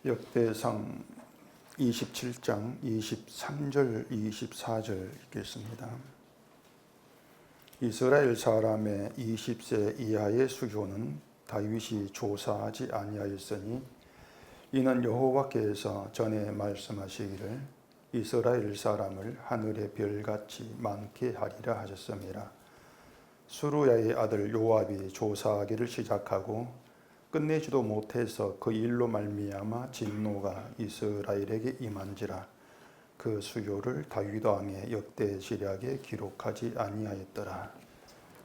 역대상 27장 23절 24절 읽겠습니다. 이스라엘 사람의 20세 이하의 수교는 다윗이 조사하지 아니하였으니 이는 여호와께서 전에 말씀하시기를 이스라엘 사람을 하늘의 별같이 많게 하리라 하셨습니다. 수루야의 아들 요압이 조사하기를 시작하고 끝내지도 못해서 그 일로 말미암아 진노가 이스라엘에게 임한지라. 그 수교를 다윗 왕의 역대지략에 기록하지 아니하였더라.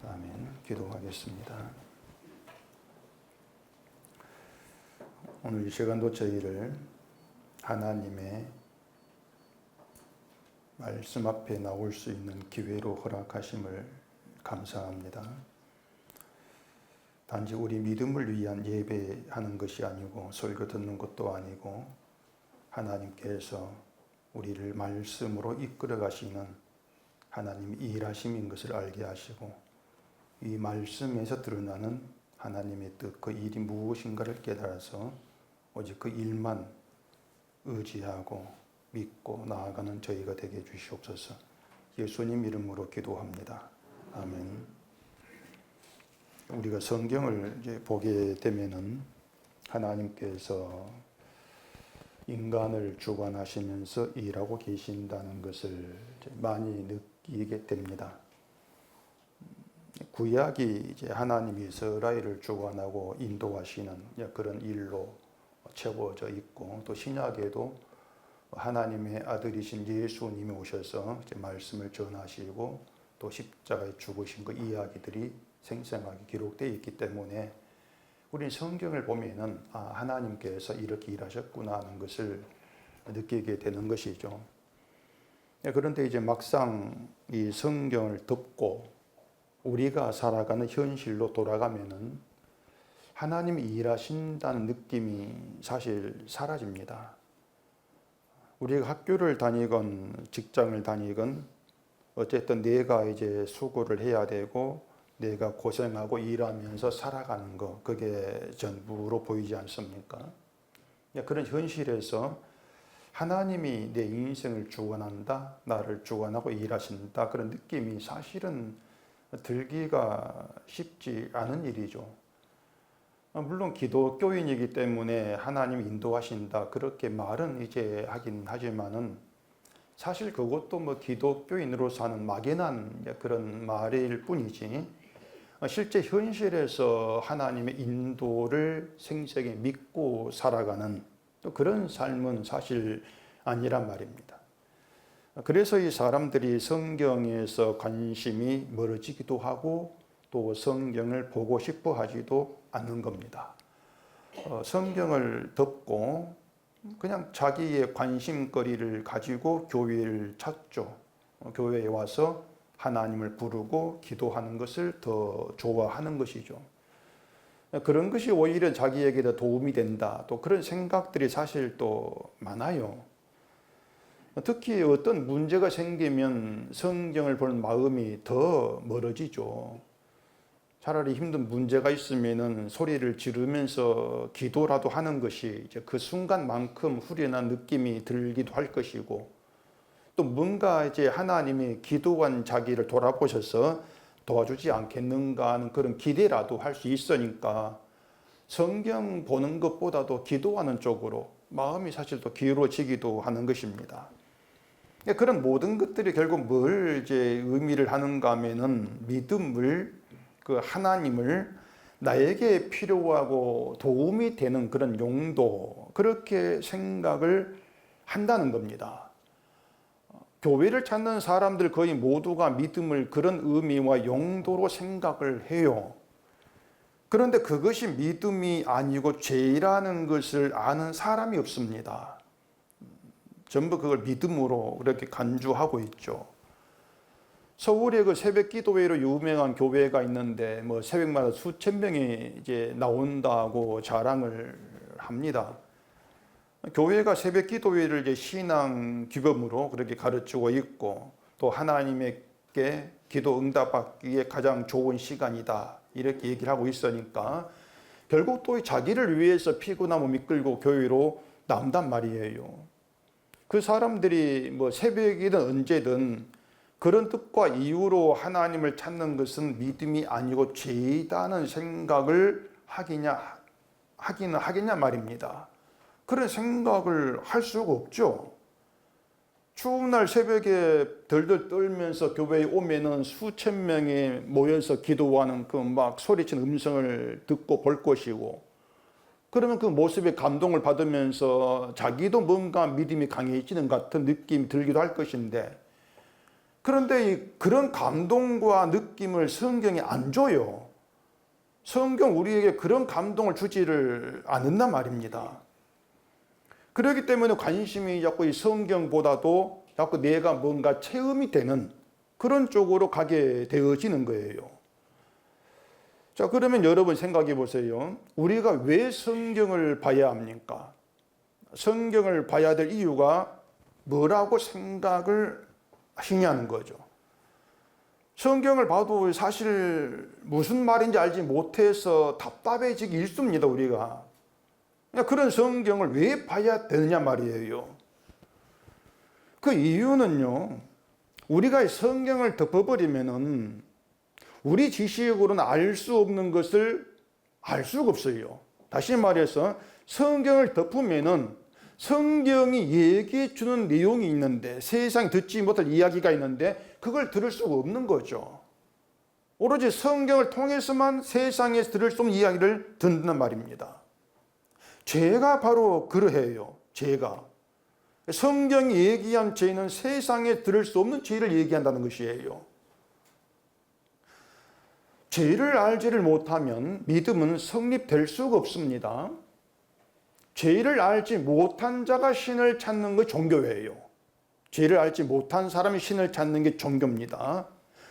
아멘. 기도하겠습니다. 오늘 이 시간도 저희를 하나님의 말씀 앞에 나올 수 있는 기회로 허락하심을 감사합니다. 단지 우리 믿음을 위한 예배하는 것이 아니고 설교 듣는 것도 아니고 하나님께서 우리를 말씀으로 이끌어 가시는 하나님의 일하심인 것을 알게 하시고 이 말씀에서 드러나는 하나님의 뜻, 그 일이 무엇인가를 깨달아서 오직 그 일만 의지하고 믿고 나아가는 저희가 되게 해주시옵소서. 예수님 이름으로 기도합니다. 아멘. 우리가 성경을 이제 보게 되면은 하나님께서 인간을 주관하시면서 일하고 계신다는 것을 많이 느끼게 됩니다. 구약이 이제 하나님이 이스라엘을 주관하고 인도하시는 그런 일로 채워져 있고, 또 신약에도 하나님의 아들이신 예수님이 오셔서 이제 말씀을 전하시고 또 십자가에 죽으신 그 이야기들이 생생하게 기록되어 있기 때문에 우리는 성경을 보면은 하나님께서 이렇게 일하셨구나 하는 것을 느끼게 되는 것이죠. 그런데 이제 막상 이 성경을 듣고 우리가 살아가는 현실로 돌아가면은 하나님이 일하신다는 느낌이 사실 사라집니다. 우리가 학교를 다니건 직장을 다니건 어쨌든 내가 이제 수고를 해야 되고 내가 고생하고 일하면서 살아가는 거, 그게 전부로 보이지 않습니까? 그런 현실에서 하나님이 내 인생을 주관한다, 나를 주관하고 일하신다, 그런 느낌이 사실은 들기가 쉽지 않은 일이죠. 물론 기독교인이기 때문에 하나님이 인도하신다, 그렇게 말은 이제 하긴 하지만은 사실 그것도 뭐 기독교인으로 사는 막연한 그런 말일 뿐이지, 실제 현실에서 하나님의 인도를 생생히 믿고 살아가는 또 그런 삶은 사실 아니란 말입니다. 그래서 이 사람들이 성경에서 관심이 멀어지기도 하고 또 성경을 보고 싶어 하지도 않는 겁니다. 성경을 듣고 그냥 자기의 관심거리를 가지고 교회를 찾죠. 교회에 와서 하나님을 부르고 기도하는 것을 더 좋아하는 것이죠. 그런 것이 오히려 자기에게 더 도움이 된다, 또 그런 생각들이 사실 또 많아요. 특히 어떤 문제가 생기면 성경을 보는 마음이 더 멀어지죠. 차라리 힘든 문제가 있으면은 소리를 지르면서 기도라도 하는 것이 이제 그 순간만큼 후련한 느낌이 들기도 할 것이고, 또 뭔가 이제 하나님이 기도한 자기를 돌아보셔서 도와주지 않겠는가 하는 그런 기대라도 할 수 있으니까 성경 보는 것보다도 기도하는 쪽으로 마음이 사실 또 기울어지기도 하는 것입니다. 그런 모든 것들이 결국 뭘 이제 의미를 하는가 하면은 믿음을, 그 하나님을 나에게 필요하고 도움이 되는 그런 용도, 그렇게 생각을 한다는 겁니다. 교회를 찾는 사람들 거의 모두가 믿음을 그런 의미와 용도로 생각을 해요. 그런데 그것이 믿음이 아니고 죄라는 것을 아는 사람이 없습니다. 전부 그걸 믿음으로 그렇게 간주하고 있죠. 서울에 그 새벽 기도회로 유명한 교회가 있는데 뭐 새벽마다 수천 명이 이제 나온다고 자랑을 합니다. 교회가 새벽 기도회를 이제 신앙 규범으로 그렇게 가르치고 있고, 또 하나님께 기도 응답받기에 가장 좋은 시간이다, 이렇게 얘기를 하고 있으니까 결국 또 자기를 위해서 피곤함을 이끌고 교회로 나온단 말이에요. 그 사람들이 뭐 새벽이든 언제든 그런 뜻과 이유로 하나님을 찾는 것은 믿음이 아니고 죄이다는 생각을 하기는 하겠냐 말입니다. 그런 생각을 할 수가 없죠. 추운 날 새벽에 덜덜 떨면서 교회에 오면은 수천 명이 모여서 기도하는 그 막 소리치는 음성을 듣고 볼 것이고, 그러면 그 모습에 감동을 받으면서 자기도 뭔가 믿음이 강해지는 같은 느낌이 들기도 할 것인데, 그런데 그런 감동과 느낌을 성경이 안 줘요. 성경 우리에게 그런 감동을 주지를 않는단 말입니다. 그렇기 때문에 관심이 자꾸 이 성경보다도 자꾸 내가 뭔가 체험이 되는 그런 쪽으로 가게 되어지는 거예요. 자, 그러면 여러분 생각해 보세요. 우리가 왜 성경을 봐야 합니까? 성경을 봐야 될 이유가 뭐라고 생각을 하시냐는 거죠. 성경을 봐도 사실 무슨 말인지 알지 못해서 답답해지기 일쑤입니다, 우리가. 그런 성경을 왜 봐야 되느냐 말이에요. 그 이유는요, 우리가 성경을 덮어버리면은 우리 지식으로는 알 수 없는 것을 알 수가 없어요. 다시 말해서 성경을 덮으면은 성경이 얘기해 주는 내용이 있는데, 세상에 듣지 못할 이야기가 있는데 그걸 들을 수가 없는 거죠. 오로지 성경을 통해서만 세상에서 들을 수 없는 이야기를 듣는 말입니다. 죄가 바로 그러해요. 죄가. 성경이 얘기한 죄는 세상에 들을 수 없는 죄를 얘기한다는 것이에요. 죄를 알지를 못하면 믿음은 성립될 수가 없습니다. 죄를 알지 못한 자가 신을 찾는 게 종교예요. 죄를 알지 못한 사람이 신을 찾는 게 종교입니다.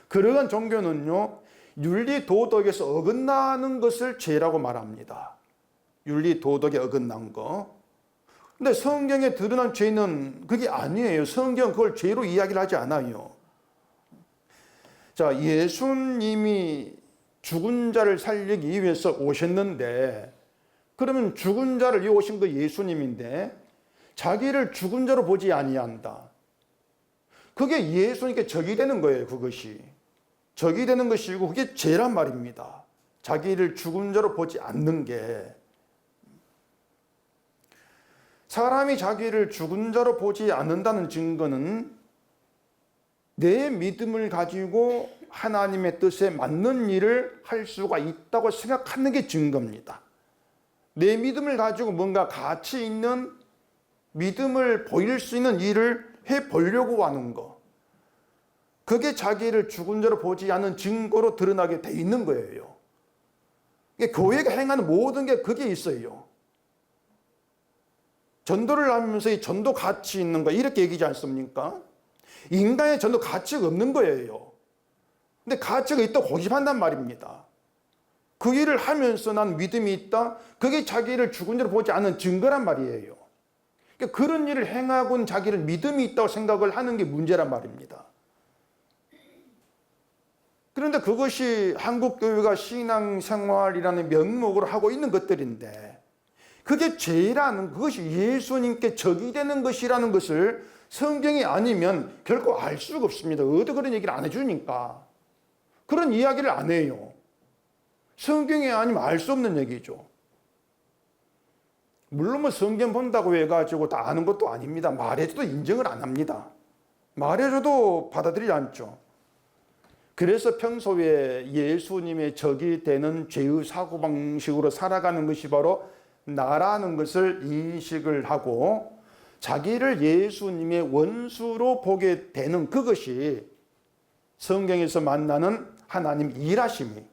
그러한 종교는요, 윤리 도덕에서 어긋나는 것을 죄라고 말합니다. 윤리 도덕에 어긋난 거. 근데 성경에 드러난 죄는 그게 아니에요. 성경은 그걸 죄로 이야기를 하지 않아요. 자, 예수님이 죽은 자를 살리기 위해서 오셨는데, 그러면 죽은 자를 위해 오신 그 예수님인데 자기를 죽은 자로 보지 아니한다. 그게 예수님께 적이 되는 거예요. 그것이 적이 되는 것이고 그게 죄란 말입니다. 자기를 죽은 자로 보지 않는 게. 사람이 자기를 죽은 자로 보지 않는다는 증거는 내 믿음을 가지고 하나님의 뜻에 맞는 일을 할 수가 있다고 생각하는 게 증거입니다. 내 믿음을 가지고 뭔가 가치 있는 믿음을 보일 수 있는 일을 해보려고 하는 거, 그게 자기를 죽은 자로 보지 않는 증거로 드러나게 돼 있는 거예요. 교회가 행하는 모든 게 그게 있어요. 전도를 하면서 이 전도 가치 있는 거 이렇게 얘기하지 않습니까? 인간의 전도 가치가 없는 거예요. 근데 가치가 있다고 고집한단 말입니다. 그 일을 하면서 난 믿음이 있다. 그게 자기를 죽은 자로 보지 않는 증거란 말이에요. 그러니까 그런 일을 행하고는 자기를 믿음이 있다고 생각을 하는 게 문제란 말입니다. 그런데 그것이 한국교회가 신앙생활이라는 명목으로 하고 있는 것들인데, 그게 죄라는, 그것이 예수님께 적이 되는 것이라는 것을 성경이 아니면 결코 알 수가 없습니다. 어디 그런 얘기를 안 해주니까. 그런 이야기를 안 해요. 성경이 아니면 알 수 없는 얘기죠. 물론 뭐 성경 본다고 해가지고 다 아는 것도 아닙니다. 말해줘도 인정을 안 합니다. 말해줘도 받아들이지 않죠. 그래서 평소에 예수님의 적이 되는 죄의 사고방식으로 살아가는 것이 바로 나라는 것을 인식을 하고 자기를 예수님의 원수로 보게 되는 그것이 성경에서 만나는 하나님 일하심이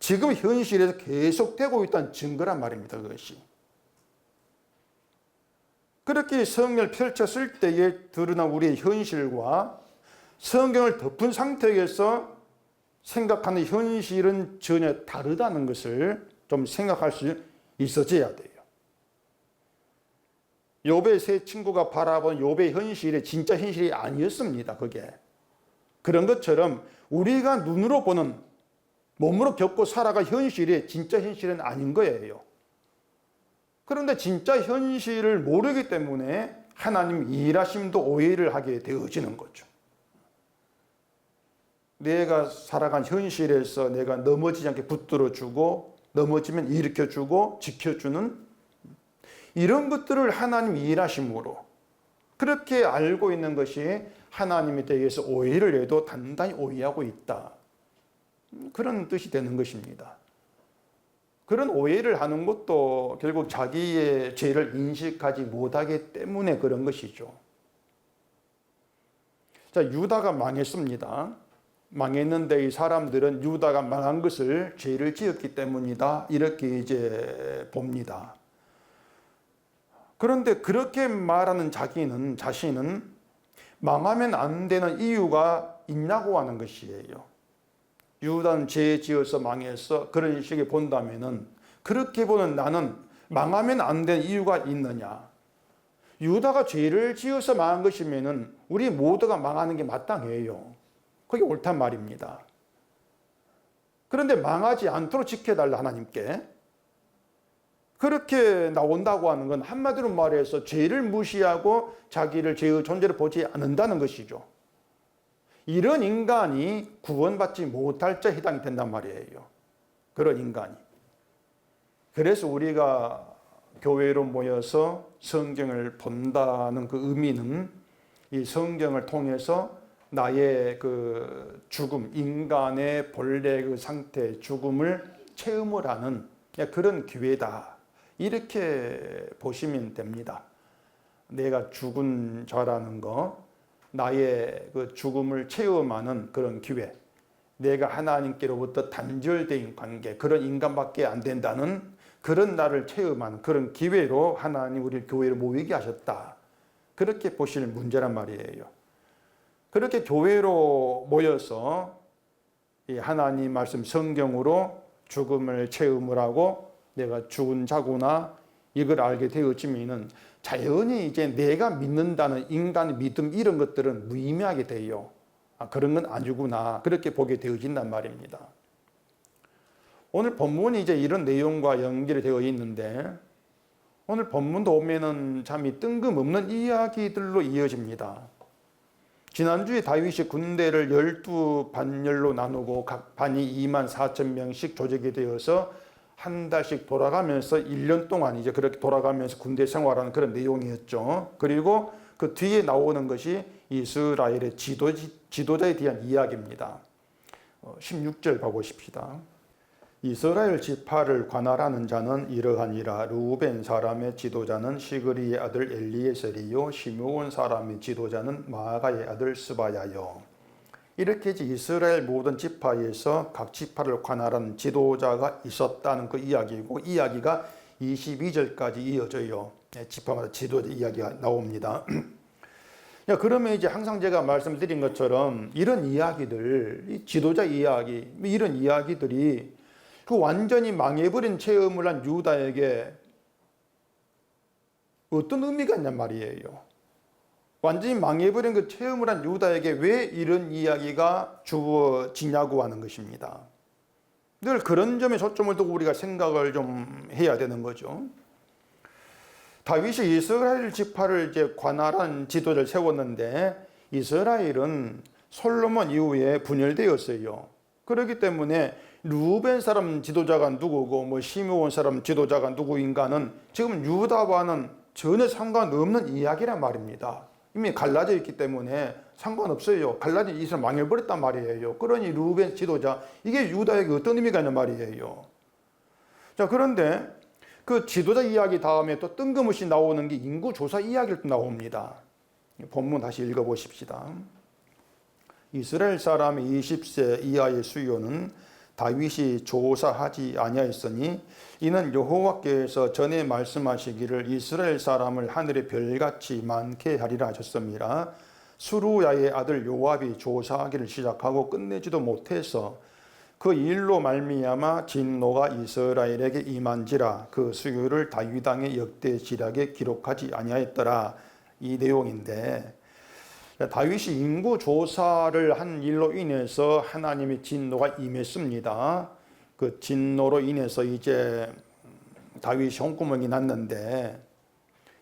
지금 현실에서 계속되고 있다는 증거란 말입니다. 그것이. 그렇게 성경을 펼쳤을 때에 드러난 우리의 현실과 성경을 덮은 상태에서 생각하는 현실은 전혀 다르다는 것을 좀 생각할 수 있어져야 돼요. 욥의 세 친구가 바라본 욥의 현실이 진짜 현실이 아니었습니다. 그게. 그런 것처럼 우리가 눈으로 보는, 몸으로 겪고 살아갈 현실이 진짜 현실은 아닌 거예요. 그런데 진짜 현실을 모르기 때문에 하나님 일하심도 오해를 하게 되어지는 거죠. 내가 살아간 현실에서 내가 넘어지지 않게 붙들어주고 넘어지면 일으켜주고 지켜주는 이런 것들을 하나님 일하심으로 그렇게 알고 있는 것이 하나님에 대해서 오해를 해도 단단히 오해하고 있다. 그런 뜻이 되는 것입니다. 그런 오해를 하는 것도 결국 자기의 죄를 인식하지 못하기 때문에 그런 것이죠. 자, 유다가 망했습니다. 망했는데 이 사람들은 유다가 망한 것을 죄를 지었기 때문이다. 이렇게 이제 봅니다. 그런데 그렇게 말하는 자신은 망하면 안 되는 이유가 있냐고 하는 것이에요. 유다는 죄 지어서 망했어. 그런 식의 본다면은 그렇게 보는 나는 망하면 안 되는 이유가 있느냐. 유다가 죄를 지어서 망한 것이면은 우리 모두가 망하는 게 마땅해요. 그게 옳단 말입니다. 그런데 망하지 않도록 지켜달라 하나님께. 그렇게 나온다고 하는 건 한마디로 말해서 죄를 무시하고 자기를 죄의 존재를 보지 않는다는 것이죠. 이런 인간이 구원받지 못할 자 해당이 된단 말이에요. 그런 인간이. 그래서 우리가 교회로 모여서 성경을 본다는 그 의미는 이 성경을 통해서 나의 그 죽음, 인간의 본래 그 상태, 죽음을 체험을 하는 그런 기회다. 이렇게 보시면 됩니다. 내가 죽은 자라는 거, 나의 그 죽음을 체험하는 그런 기회, 내가 하나님께로부터 단절된 관계, 그런 인간밖에 안 된다는 그런 나를 체험하는 그런 기회로 하나님 우리 교회를 모이게 하셨다. 그렇게 보실 문제란 말이에요. 그렇게 교회로 모여서 이 하나님 말씀 성경으로 죽음을 체험을 하고 내가 죽은 자구나 이걸 알게 되어지면은 자연히 이제 내가 믿는다는 인간의 믿음 이런 것들은 무의미하게 돼요. 아, 그런 건 아니구나. 그렇게 보게 되어진단 말입니다. 오늘 본문이 이제 이런 내용과 연결이 되어 있는데 오늘 본문도 보면은 참 이 뜬금없는 이야기들로 이어집니다. 지난주에 다윗이 군대를 12반열로 나누고 각 반이 24,000명씩 조직이 되어서 한 달씩 돌아가면서 1년 동안 이제 그렇게 돌아가면서 군대 생활하는 그런 내용이었죠. 그리고 그 뒤에 나오는 것이 이스라엘의 지도자에 대한 이야기입니다. 16절 봐보십시다. 이스라엘 지파를 관할하는 자는 이러하니라. 르우벤 사람의 지도자는 시그리의 아들 엘리에셀이요 시므온 사람의 지도자는 마아가의 아들 스바야요. 이렇게 이스라엘 모든 지파에서 각 지파를 관할하는 지도자가 있었다는 그 이야기고 이야기가 22절까지 이어져요. 지파마다 지도자 이야기가 나옵니다. 그러면 이제 항상 제가 말씀드린 것처럼 이런 이야기들, 지도자 이야기, 이런 이야기들이 그 완전히 망해버린 체험을 한 유다에게 어떤 의미가 있냔 말이에요. 완전히 망해버린 그 체험을 한 유다에게 왜 이런 이야기가 주어지냐고 하는 것입니다. 늘 그런 점에 초점을 두고 우리가 생각을 좀 해야 되는 거죠. 다윗이 이스라엘 지파를 이제 관할한 지도자를 세웠는데 이스라엘은 솔로몬 이후에 분열되었어요. 그렇기 때문에 르우벤 사람 지도자가 누구고 뭐 시므온 사람 지도자가 누구인가는 지금 유다와는 전혀 상관없는 이야기란 말입니다. 이미 갈라져 있기 때문에 상관없어요. 갈라진 이스라엘 망해버렸단 말이에요. 그러니 르우벤 지도자, 이게 유다에게 어떤 의미가 있는 말이에요. 자, 그런데 그 지도자 이야기 다음에 또 뜬금없이 나오는 게 인구조사 이야기를 또 나옵니다. 본문 다시 읽어보십시다. 이스라엘 사람의 20세 이하의 수요는 다윗이 조사하지 아니하였으니 이는 여호와께서 전에 말씀하시기를 이스라엘 사람을 하늘의 별같이 많게 하리라 하셨습니다. 수루야의 아들 요압이 조사하기를 시작하고 끝내지도 못해서 그 일로 말미암아 진노가 이스라엘에게 임한지라 그 수요를 다윗 왕의 역대 지략에 기록하지 아니하였더라. 이 내용인데 다윗이 인구 조사를 한 일로 인해서 하나님의 진노가 임했습니다. 그 진노로 인해서 이제 다윗이 홍구멍이 났는데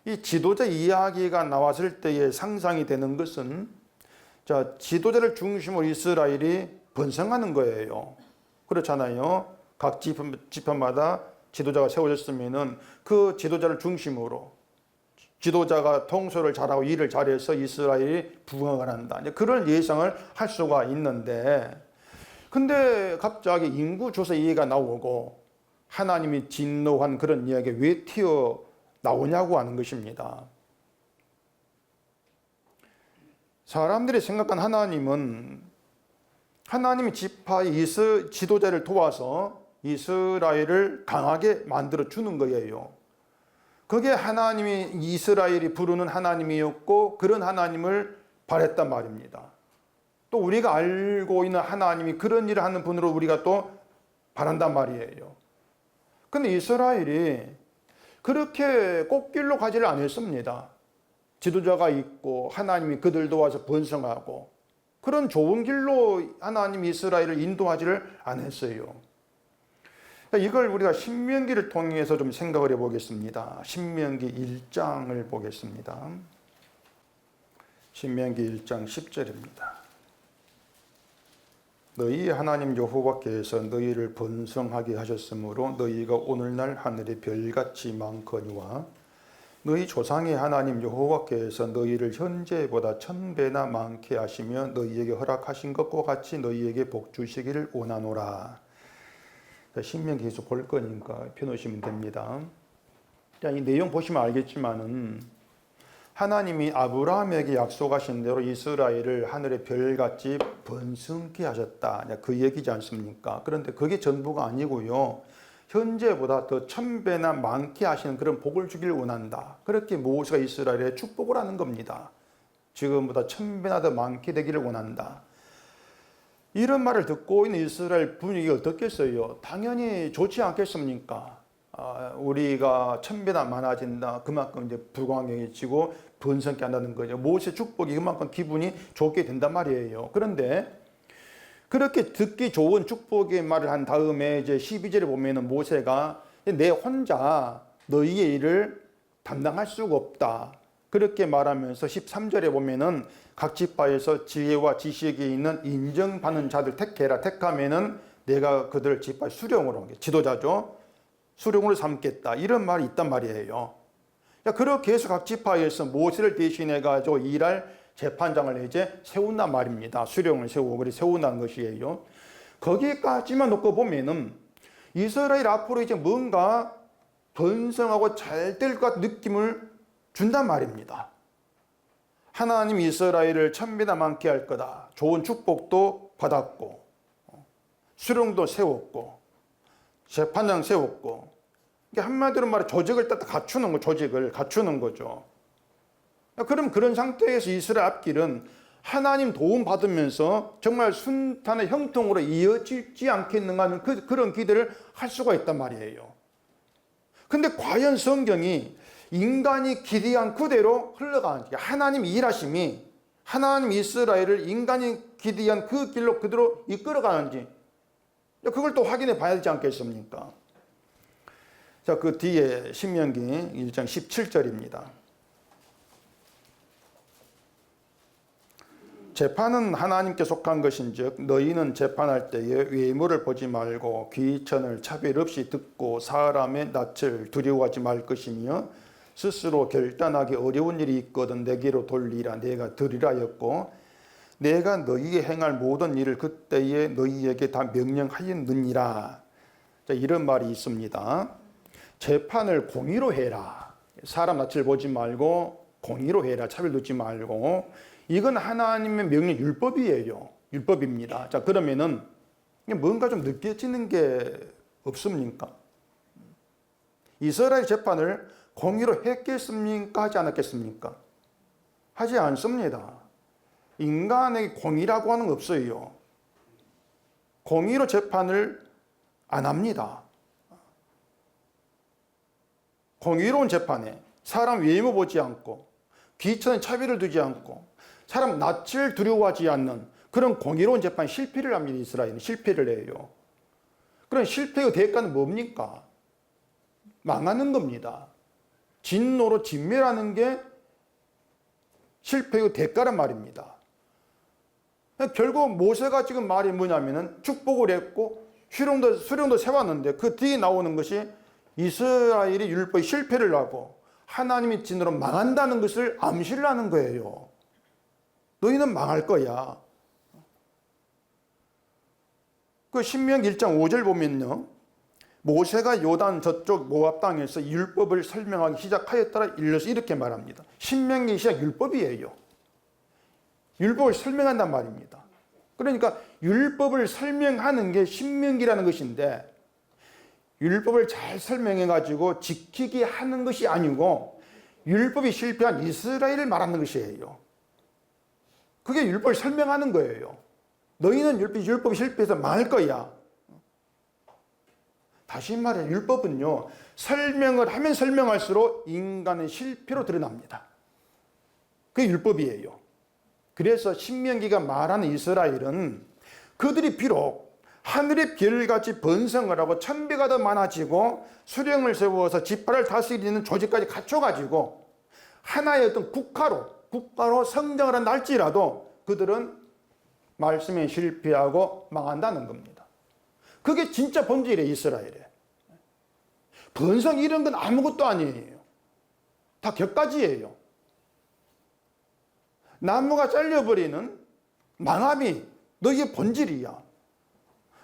이 지도자 이야기가 나왔을 때에 상상이 되는 것은 자, 지도자를 중심으로 이스라엘이 번성하는 거예요. 그렇잖아요. 각 지파마다 지도자가 세워졌으면은 그 지도자를 중심으로 지도자가 통솔을 잘하고 일을 잘해서 이스라엘이 부흥을 한다. 이제 그런 예상을 할 수가 있는데 근데 갑자기 인구 조사 얘기가 나오고 하나님이 진노한 그런 이야기가 왜 튀어나오냐고 하는 것입니다. 사람들이 생각한 하나님은 하나님이 지파의 지도자를 도와서 이스라엘을 강하게 만들어 주는 거예요. 그게 하나님이 이스라엘이 부르는 하나님이었고 그런 하나님을 바랬단 말입니다. 또 우리가 알고 있는 하나님이 그런 일을 하는 분으로 우리가 또 바란단 말이에요. 근데 이스라엘이 그렇게 꽃길로 가지를 않았습니다. 지도자가 있고 하나님이 그들 도와서 번성하고 그런 좋은 길로 하나님이 이스라엘을 인도하지를 않았어요. 이걸 우리가 신명기를 통해서 좀 생각을 해보겠습니다. 신명기 1장을 보겠습니다. 신명기 1장 10절입니다. 너희 하나님 여호와께서 너희를 번성하게 하셨으므로 너희가 오늘날 하늘의 별같이 많거니와 너희 조상의 하나님 여호와께서 너희를 현재보다 1000배나 많게 하시며 너희에게 허락하신 것과 같이 너희에게 복 주시기를 원하노라. 신명기 계속 볼 거니까 펴놓으시면 됩니다. 이 내용 보시면 알겠지만은 하나님이 아브라함에게 약속하신 대로 이스라엘을 하늘의 별같이 번성케 하셨다. 그 얘기지 않습니까? 그런데 그게 전부가 아니고요. 현재보다 더 1000배나 많게 하시는 그런 복을 주길 원한다. 그렇게 모세가 이스라엘에 축복을 하는 겁니다. 지금보다 1000배나 더 많게 되기를 원한다. 이런 말을 듣고 있는 이스라엘 분위기가 어떻겠어요? 당연히 좋지 않겠습니까? 우리가 1000배나 많아진다. 그만큼 이제 불광명해지고 번성케 한다는 거죠. 모세 축복이 그만큼 기분이 좋게 된단 말이에요. 그런데 그렇게 듣기 좋은 축복의 말을 한 다음에 이제 12절에 보면은 모세가 내 혼자 너희의 일을 담당할 수가 없다. 그렇게 말하면서 13절에 보면은 각 지파에서 지혜와 지식이 있는 인정받는 자들 택해라. 택하면은 내가 그들을 지파 수령으로, 지도자죠. 수령으로 삼겠다. 이런 말이 있단 말이에요. 그렇게 해서 각 지파에서 모세를 대신해 가지고 일할 재판장을 이제 세운단 말입니다. 수령을 세우고 그래 세운다는 것이에요. 거기까지만 놓고 보면은 이스라엘 앞으로 이제 뭔가 번성하고 잘 될 것 같은 느낌을 준단 말입니다. 하나님 이스라엘을 1000배나 많게 할 거다. 좋은 축복도 받았고 수령도 세웠고 재판장 세웠고 한마디로 말해 조직을 딱 갖추는 거, 조직을 갖추는 거죠. 그럼 그런 상태에서 이스라엘 앞길은 하나님 도움 받으면서 정말 순탄의 형통으로 이어지지 않겠는가 하는 그런 기대를 할 수가 있단 말이에요. 근데 과연 성경이 인간이 기대한 그대로 흘러가는지, 하나님 일하심이 하나님 이스라엘을 인간이 기대한 그 길로 그대로 이끌어가는지 그걸 또 확인해 봐야 되지 않겠습니까? 자, 그 뒤에 신명기 1장 17절입니다. 재판은 하나님께 속한 것인즉 너희는 재판할 때에 외모를 보지 말고 귀천을 차별 없이 듣고 사람의 낯을 두려워하지 말 것이며 스스로 결단하기 어려운 일이 있거든 내게로 돌리라. 내가 들으라 하였고 내가 너희에 행할 모든 일을 그때에 너희에게 다 명령하였느니라. 자, 이런 말이 있습니다. 재판을 공의로 해라. 사람 낯을 보지 말고 공의로 해라. 차별 두지 말고. 이건 하나님의 명령 율법이에요. 율법입니다. 자, 그러면은 뭔가 좀 느껴지는 게 없습니까? 이스라엘 재판을 공의로 했겠습니까? 하지 않았겠습니까? 하지 않습니다. 인간에게 공의라고 하는 거 없어요. 공의로 재판을 안 합니다. 공의로운 재판에 사람 외모 보지 않고 귀천에 차별을 두지 않고 사람 낯을 두려워하지 않는 그런 공의로운 재판 실패를 합니다. 이스라엘은 실패를 해요. 그런 실패의 대가는 뭡니까? 망하는 겁니다. 진노로 진멸하는 게 실패의 대가란 말입니다. 결국 모세가 지금 말이 뭐냐면은 축복을 했고 수령도 세웠는데 그 뒤에 나오는 것이 이스라엘이 율법의 실패를 하고 하나님의 진노로 망한다는 것을 암시를 하는 거예요. 너희는 망할 거야. 그 신명기 1장 5절 보면요. 모세가 요단 저쪽 모압 땅에서 율법을 설명하기 시작하였더라 일러서 이렇게 말합니다. 신명기 시작 율법이에요. 율법을 설명한단 말입니다. 그러니까 율법을 설명하는 게 신명기라는 것인데 율법을 잘 설명해 가지고 지키게 하는 것이 아니고 율법이 실패한 이스라엘을 말하는 것이에요. 그게 율법을 설명하는 거예요. 너희는 율법이 실패해서 망할 거야. 다시 말해 율법은요, 설명을 하면 설명할수록 인간의 실패로 드러납니다. 그게 율법이에요. 그래서 신명기가 말하는 이스라엘은 그들이 비록 하늘의 별같이 번성을 하고 천배가 더 많아지고 수령을 세워서 지파를 다스리는 조직까지 갖춰가지고 하나의 어떤 국가로 성장을 한다 할지라도 그들은 말씀에 실패하고 망한다는 겁니다. 그게 진짜 본질이에요. 이스라엘에 번성 이런 건 아무것도 아니에요. 다 격가지예요. 나무가 잘려버리는 망함이 너희의 본질이야.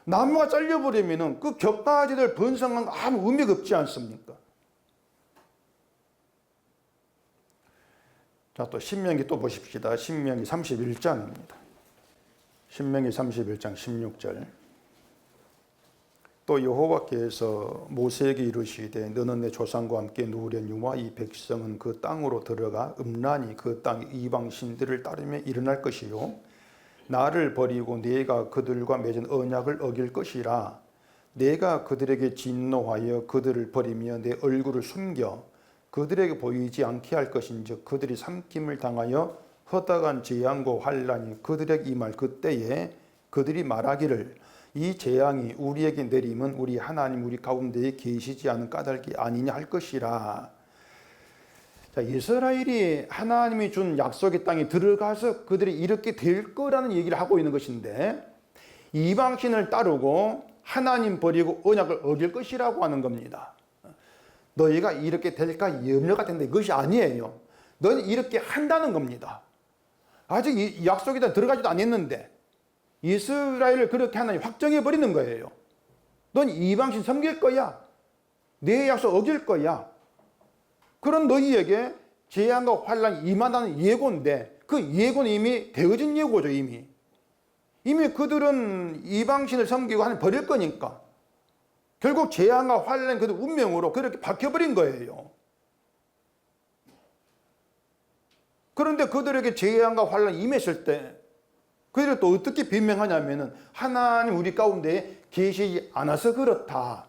나무가 잘려버리면 그 격가지들 번성한 거 아무 의미가 없지 않습니까? 자, 또 신명기 또 보십시다. 신명기 31장입니다. 신명기 31장 16절. 또 여호와께서 모세에게 이르시되 너는 내 조상과 함께 누우려니와 이 백성은 그 땅으로 들어가 음란히 그 땅 이방 신들을 따르며 일어날 것이요 나를 버리고 네가 그들과 맺은 언약을 어길 것이라. 내가 그들에게 진노하여 그들을 버리며 내 얼굴을 숨겨 그들에게 보이지 않게 할 것인즉 그들이 삼킴을 당하여 허다한 재앙과 환란이 그들에게 임할 그때에 그들이 말하기를 이 재앙이 우리에게 내림은 우리 하나님 우리 가운데에 계시지 않은 까닭이 아니냐 할 것이라. 자, 이스라엘이 하나님이 준 약속의 땅에 들어가서 그들이 이렇게 될 거라는 얘기를 하고 있는 것인데 이방신을 따르고 하나님 버리고 언약을 어길 것이라고 하는 겁니다. 너희가 이렇게 될까 염려가 된다 이것이 아니에요. 너는 이렇게 한다는 겁니다. 아직 이 약속에 들어가지도 않았는데 이스라엘을 그렇게 하나님 확정해 버리는 거예요. 넌 이방신 섬길 거야. 내 약속 어길 거야. 그런 너희에게 재앙과 환란이 임한다는 예고인데 그 예고는 이미 되어진 예고죠. 이미 그들은 이방신을 섬기고 하나님 버릴 거니까 결국 재앙과 환란 그들 운명으로 그렇게 박혀버린 거예요. 그런데 그들에게 재앙과 환란이 임했을 때 그들이 또 어떻게 변명하냐면은 하나님 우리 가운데 계시지 않아서 그렇다.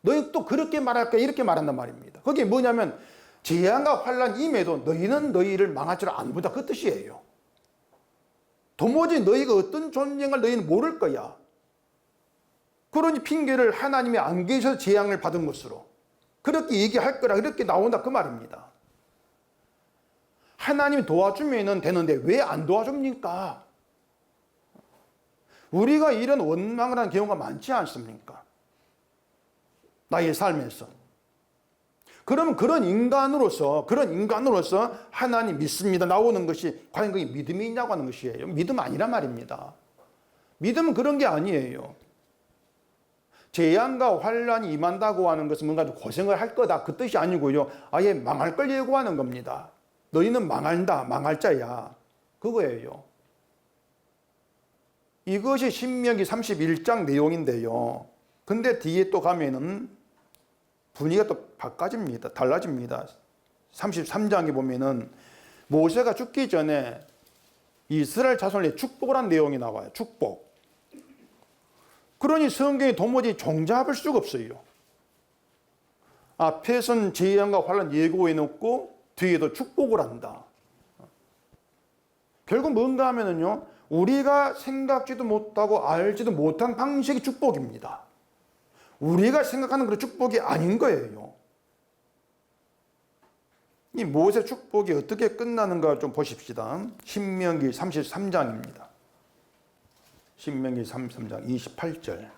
너희 또 그렇게 말할 거야 이렇게 말한단 말입니다. 그게 뭐냐면 재앙과 환란 임해도 너희는 너희를 망할 줄 안 본다 그 뜻이에요. 도무지 너희가 어떤 존재인가 너희는 모를 거야. 그러니 핑계를 하나님이 안 계셔서 재앙을 받은 것으로 그렇게 얘기할 거라 그렇게 나온다 그 말입니다. 하나님이 도와주면 되는데 왜 안 도와줍니까? 우리가 이런 원망을 하는 경우가 많지 않습니까? 나의 삶에서. 그러면 그런 인간으로서 하나님 믿습니다 나오는 것이 과연 그게 믿음이 있냐고 하는 것이에요. 믿음 아니란 말입니다. 믿음은 그런 게 아니에요. 재앙과 환란이 임한다고 하는 것은 뭔가 고생을 할 거다 그 뜻이 아니고요. 아예 망할 걸 예고하는 겁니다. 너희는 망한다 망할 자야 그거예요. 이것이 신명기 31장 내용인데요. 근데 뒤에 또 가면은 분위기가 또 바꿔집니다. 달라집니다. 33장에 보면은 모세가 죽기 전에 이스라엘 자손에게 축복을 한 내용이 나와요. 축복. 그러니 성경이 도무지 종잡을 수가 없어요. 앞에선 재앙과 환란 예고해 놓고 뒤에도 축복을 한다. 결국 뭔가 하면은요. 우리가 생각지도 못하고 알지도 못한 방식의 축복입니다. 우리가 생각하는 그런 축복이 아닌 거예요. 이 모세 축복이 어떻게 끝나는가 좀 보십시다. 신명기 33장입니다. 신명기 33장 28절.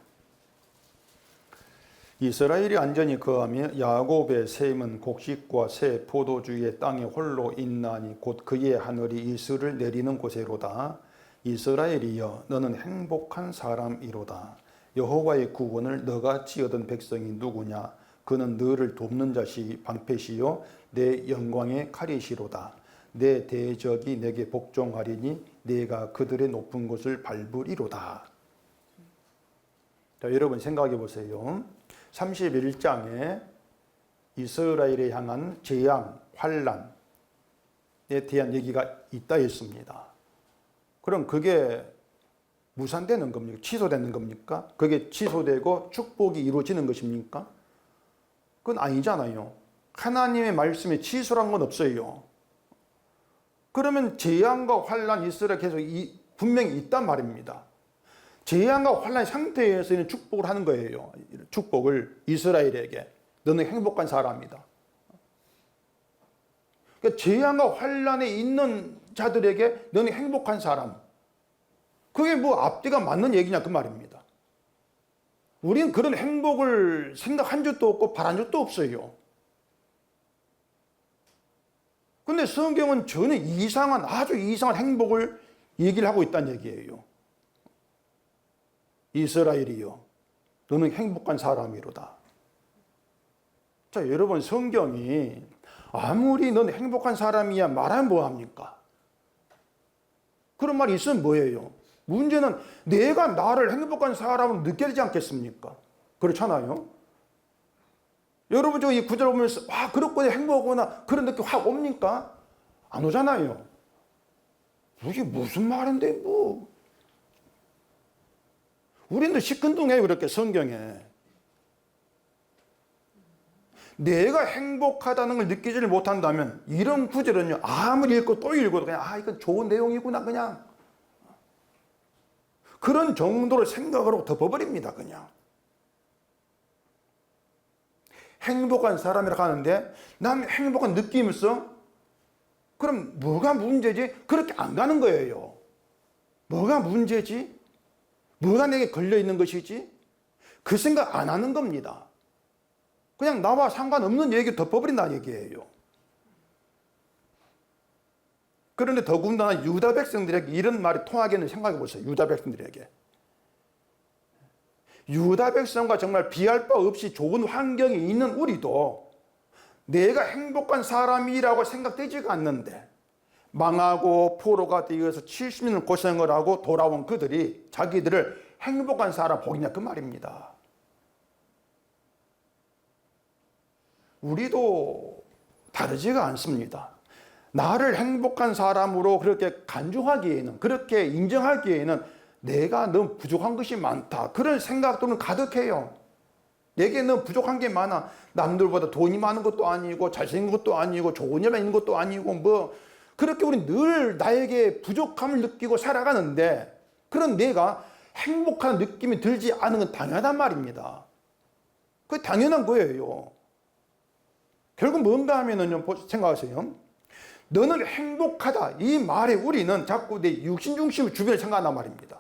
이스라엘이 안전히 거하며 야곱의 셈은 곡식과 새 포도주의 땅에 홀로 있나니 곧 그의 하늘이 이슬을 내리는 곳에로다. 이스라엘이여 너는 행복한 사람이로다. 여호와의 구원을 너같이 얻은 백성이 누구냐? 그는 너를 돕는 자시 방패시요 내 영광의 칼이시로다. 내 대적이 내게 복종하리니 내가 그들의 높은 곳을 밟으리로다. 자, 여러분 생각해 보세요. 31장에 이스라엘에 향한 재앙, 환란에 대한 얘기가 있다 했습니다. 그럼 그게 무산되는 겁니까? 취소되는 겁니까? 그게 취소되고 축복이 이루어지는 것입니까? 그건 아니잖아요. 하나님의 말씀에 취소란 건 없어요. 그러면 재앙과 환란 이스라엘 계속 분명히 있단 말입니다. 재앙과 환란 상태에서는 축복을 하는 거예요. 축복을 이스라엘에게. 너는 행복한 사람이다. 그러니까 재앙과 환란에 있는 자들에게 너는 행복한 사람. 그게 뭐 앞뒤가 맞는 얘기냐 그 말입니다. 우리는 그런 행복을 생각한 적도 없고 바란 적도 없어요. 근데 성경은 전혀 이상한, 아주 이상한 행복을 얘기를 하고 있다는 얘기예요. 이스라엘이여 너는 행복한 사람이로다. 자, 여러분 성경이 아무리 너는 행복한 사람이야 말하면 뭐합니까? 그런 말이 있으면 뭐예요? 문제는 내가 나를 행복한 사람으로 느껴지지 않겠습니까? 그렇잖아요. 여러분 저 이 구절 보면서 와 그렇구나 행복하구나 그런 느낌 확 옵니까? 안 오잖아요. 이게 무슨 말인데 뭐. 우리는 시큰둥해요 그렇게 성경에. 내가 행복하다는 걸 느끼지를 못한다면 이런 구절은요 아무리 읽고 또 읽어도 그냥 이건 좋은 내용이구나 그냥 그런 정도로 생각으로 덮어버립니다 그냥. 행복한 사람이라고 하는데 난 행복한 느낌이 있어? 그럼 뭐가 문제지? 그렇게 안 가는 거예요. 뭐가 문제지? 뭐가 내게 걸려있는 것이지? 그 생각 안 하는 겁니다. 그냥 나와 상관없는 얘기 덮어버린다는 얘기예요. 그런데 더군다나 유다 백성들에게 이런 말이 통하겠는 생각해 보세요. 유다 백성들에게. 유다 백성과 정말 비할 바 없이 좋은 환경에 있는 우리도 내가 행복한 사람이라고 생각되지가 않는데 망하고 포로가 되어서 70년을 고생을 하고 돌아온 그들이 자기들을 행복한 사람 보이냐 그 말입니다. 우리도 다르지가 않습니다. 나를 행복한 사람으로 그렇게 간주하기에는 그렇게 인정하기에는 내가 너무 부족한 것이 많다. 그런 생각들은 가득해요. 내게 너무 부족한 게 많아. 남들보다 돈이 많은 것도 아니고 잘생긴 것도 아니고 좋은 여자 있는 것도 아니고 뭐 그렇게 우리 늘 나에게 부족함을 느끼고 살아가는데 그런 내가 행복한 느낌이 들지 않은 건 당연하단 말입니다. 그게 당연한 거예요. 결국 뭔가 하면은 생각하세요. 너는 행복하다. 이 말에 우리는 자꾸 내 육신 중심을 주변에 생각한단 말입니다.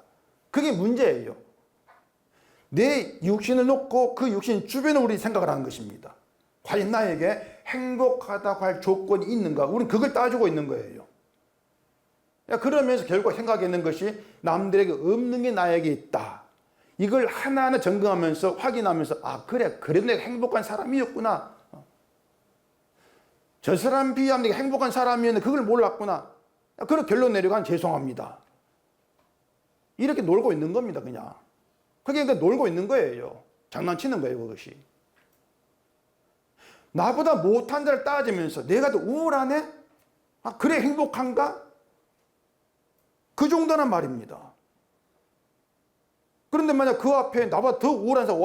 그게 문제예요. 내 육신을 놓고 그 육신 주변을 우리 생각을 하는 것입니다. 과연 나에게 행복하다고 할 조건이 있는가? 우리는 그걸 따지고 있는 거예요. 그러면서 결국 생각하는 것이 남들에게 없는 게 나에게 있다. 이걸 하나하나 점검하면서 확인하면서 그래 그래도 내가 행복한 사람이었구나. 저 사람 비하면 내가 행복한 사람이었는데 그걸 몰랐구나. 그런 결론 내려간 죄송합니다. 이렇게 놀고 있는 겁니다 그냥. 그게 그러니까 놀고 있는 거예요. 장난치는 거예요 그것이. 나보다 못한 자를 따지면서 내가 더 우월하네? 그래 행복한가? 그 정도란 말입니다. 그런데 만약 그 앞에 나보다 더 우월한 사람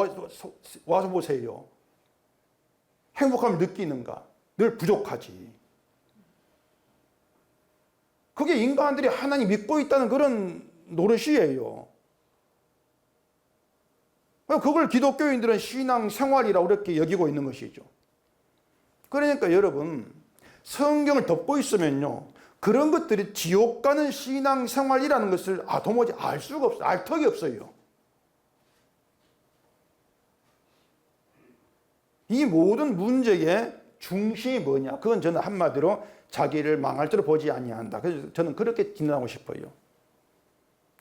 와서 보세요. 행복함을 느끼는가? 늘 부족하지. 그게 인간들이 하나님 믿고 있다는 그런 노릇이에요. 그걸 기독교인들은 신앙 생활이라고 이렇게 여기고 있는 것이죠. 그러니까 여러분 성경을 덮고 있으면요, 그런 것들이 지옥 가는 신앙생활이라는 것을 도무지 알 수가 없어요. 알 턱이 없어요. 이 모든 문제의 중심이 뭐냐? 그건 저는 한마디로 자기를 망할 줄을 보지 아니한다. 그래서 저는 그렇게 진단하고 싶어요.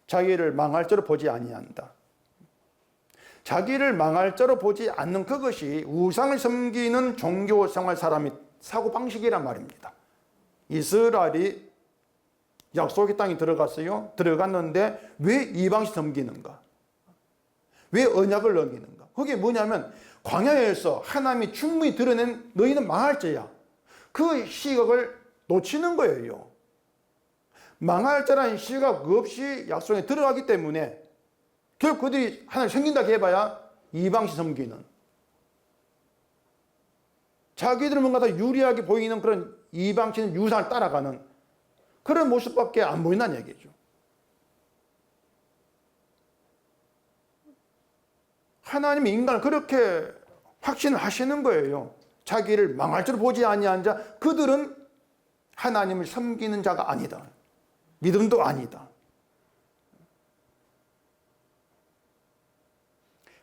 자기를 망할 줄을 보지 아니한다. 자기를 망할 자로 보지 않는 그것이 우상을 섬기는 종교생활 사람의 사고방식이란 말입니다. 이스라엘이 약속의 땅에 들어갔어요. 들어갔는데 왜 이방신 섬기는가? 왜 언약을 넘기는가? 그게 뭐냐면 광야에서 하나님이 충분히 드러낸 너희는 망할 자야. 그 시각을 놓치는 거예요. 망할 자라는 시각 없이 약속에 들어가기 때문에 결국 그들이 하나님 섬긴다 해봐야 이방신 섬기는, 자기들은 뭔가 더 유리하게 보이는 그런 이방신 유산을 따라가는 그런 모습밖에 안 보인다는 얘기죠. 하나님이 인간을 그렇게 확신을 하시는 거예요. 자기를 망할 줄 보지 아니한 자, 그들은 하나님을 섬기는 자가 아니다. 믿음도 아니다.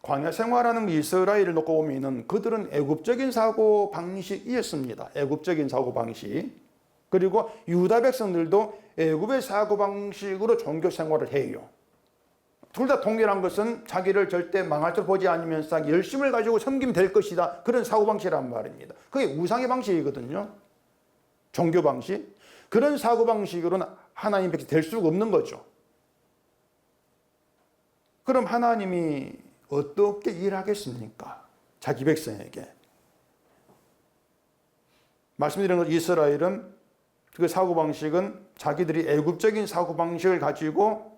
광야 생활하는 이스라엘을 놓고 보면은 그들은 애굽적인 사고 방식이었습니다. 애굽적인 사고 방식. 그리고 유다 백성들도 애굽의 사고 방식으로 종교 생활을 해요. 둘 다 동일한 것은 자기를 절대 망할 줄 보지 않으면서 열심을 가지고 섬기면 될 것이다. 그런 사고 방식이란 말입니다. 그게 우상의 방식이거든요. 종교 방식. 그런 사고 방식으로는 하나님 백성 될 수가 없는 거죠. 그럼 하나님이 어떻게 일하겠습니까? 자기 백성에게. 말씀드린 것, 이스라엘은 그 사고방식은 자기들이 애굽적인 사고방식을 가지고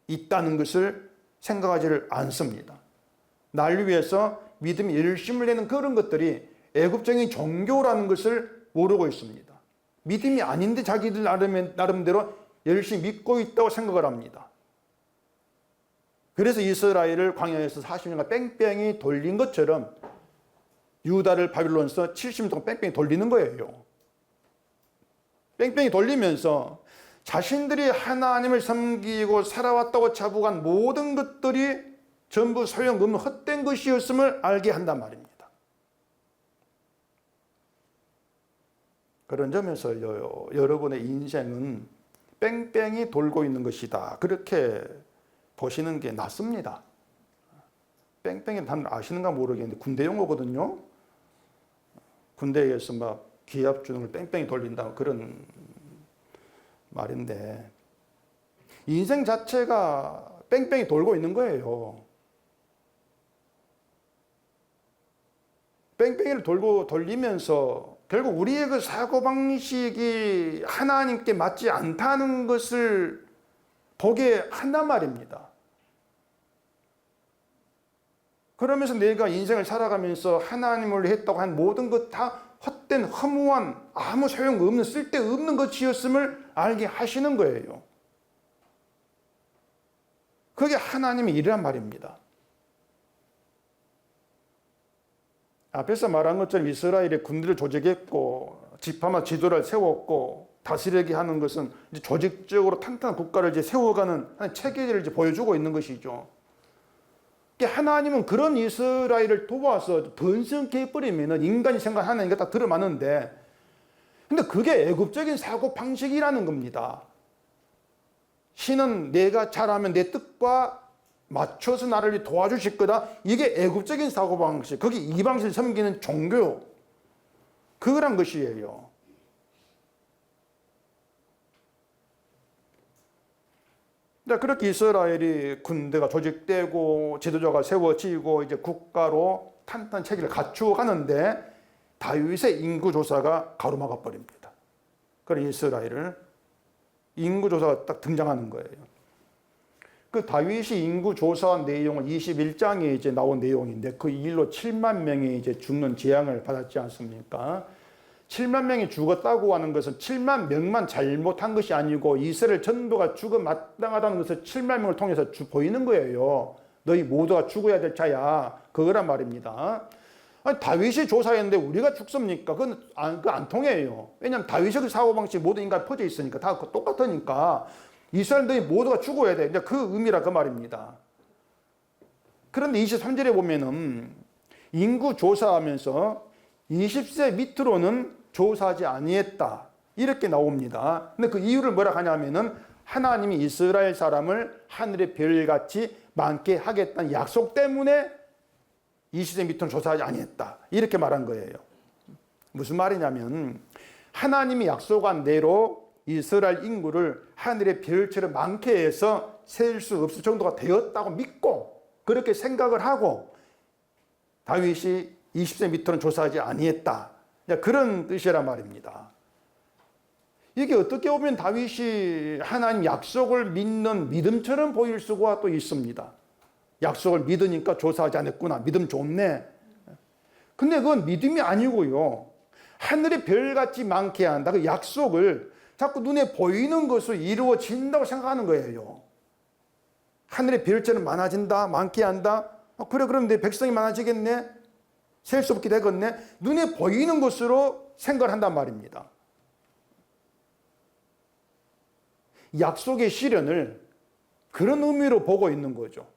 있다는 것을 생각하지를 않습니다. 날 위해서 믿음이 열심을 내는 그런 것들이 애굽적인 종교라는 것을 모르고 있습니다. 믿음이 아닌데 자기들 나름대로 열심히 믿고 있다고 생각을 합니다. 그래서 이스라엘을 광야에서 40년간 뺑뺑이 돌린 것처럼 유다를 바빌론에서 70년 동안 뺑뺑이 돌리는 거예요. 뺑뺑이 돌리면서 자신들이 하나님을 섬기고 살아왔다고 자부한 모든 것들이 전부 소용없는 헛된 것이었음을 알게 한단 말입니다. 그런 점에서 여러분의 인생은 뺑뺑이 돌고 있는 것이다. 그렇게 보시는 게 낫습니다. 뺑뺑이 다 아시는가 모르겠는데 군대 용어거든요. 군대에서 막 기합 주는 걸 뺑뺑이 돌린다 그런 말인데 인생 자체가 뺑뺑이 돌고 있는 거예요. 뺑뺑이를 돌리면서 결국 우리의 그 사고방식이 하나님께 맞지 않다는 것을 보게 한단 말입니다. 그러면서 내가 인생을 살아가면서 하나님을 했다고 한 모든 것 다 헛된 허무한 아무 소용없는 쓸데없는 것이었음을 알게 하시는 거예요. 그게 하나님의 일이란 말입니다. 앞에서 말한 것처럼 이스라엘의 군대를 조직했고 지파마다 지도를 세웠고 다스리게 하는 것은 이제 조직적으로 탄탄한 국가를 이제 세워가는 체계를 이제 보여주고 있는 것이죠. 하나님은 그런 이스라엘을 도와서 번성해버리면 인간이 생각하는 게 딱 들어맞는데, 근데 그게 애굽적인 사고 방식이라는 겁니다. 신은 내가 잘하면 내 뜻과 맞춰서 나를 도와주실 거다. 이게 애굽적인 사고 방식. 거기 이방신을 섬기는 종교. 그거란 것이에요. 그렇게 이스라엘이 군대가 조직되고 지도자가 세워지고 이제 국가로 탄탄한 체계를 갖추어 가는데 다윗의 인구조사가 가로막아 버립니다. 그래서 이스라엘을 인구조사가 딱 등장하는 거예요. 그 다윗이 인구조사한 내용은 21장에 이제 나온 내용인데 그 일로 7만 명이 이제 죽는 재앙을 받았지 않습니까? 7만 명이 죽었다고 하는 것은 7만 명만 잘못한 것이 아니고 이스라엘 전부가 죽어 마땅하다는 것을 7만 명을 통해서 보이는 거예요. 너희 모두가 죽어야 될 자야. 그거란 말입니다. 아니, 다윗이 조사했는데 우리가 죽습니까? 그건 안 통해요. 왜냐하면 다윗의 그 사고방식이 모든 인간에 퍼져 있으니까 다 똑같으니까 이스라엘들이 모두가 죽어야 돼. 이제 그 의미라 그 말입니다. 그런데 23절에 보면은 인구 조사하면서 20세 밑으로는 조사하지 아니했다. 이렇게 나옵니다. 근데 그 이유를 뭐라 하냐면은 하나님이 이스라엘 사람을 하늘의 별같이 많게 하겠다는 약속 때문에 20세 밑으로는 조사하지 아니했다. 이렇게 말한 거예요. 무슨 말이냐면 하나님이 약속한 대로 이스라엘 인구를 하늘의 별처럼 많게 해서 셀 수 없을 정도가 되었다고 믿고 그렇게 생각을 하고 다윗이 20세 밑으로는 조사하지 아니했다. 그런 뜻이란 말입니다. 이게 어떻게 보면 다윗이 하나님 약속을 믿는 믿음처럼 보일 수가 또 있습니다. 약속을 믿으니까 조사하지 않았구나. 믿음 좋네. 근데 그건 믿음이 아니고요. 하늘의 별같이 많게 한다. 그 약속을 자꾸 눈에 보이는 것으로 이루어진다고 생각하는 거예요. 하늘의 별처럼 많아진다. 많게 한다. 그래, 그럼 내 백성이 많아지겠네. 셀 수 없게 되겠네. 눈에 보이는 것으로 생각을 한단 말입니다. 약속의 실현을 그런 의미로 보고 있는 거죠.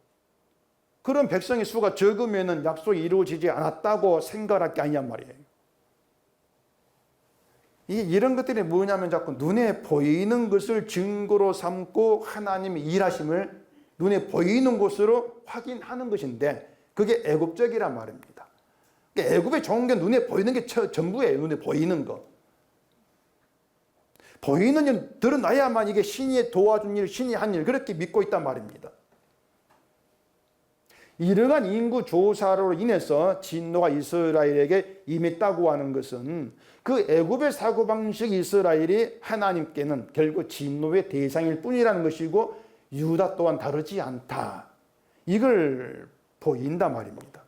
그런 백성의 수가 적으면 약속이 이루어지지 않았다고 생각할 게 아니란 말이에요. 이런 것들이 뭐냐면 자꾸 눈에 보이는 것을 증거로 삼고 하나님의 일하심을 눈에 보이는 것으로 확인하는 것인데 그게 애굽적이란 말입니다. 애굽에 좋은 게 눈에 보이는 게 전부예요. 눈에 보이는 거. 보이는 일 드러나야만 이게 신이 도와준 일, 신이 한 일 그렇게 믿고 있단 말입니다. 이러한 인구 조사로 인해서 진노가 이스라엘에게 임했다고 하는 것은 그 애굽의 사고방식 이스라엘이 하나님께는 결국 진노의 대상일 뿐이라는 것이고 유다 또한 다르지 않다. 이걸 보인단 말입니다.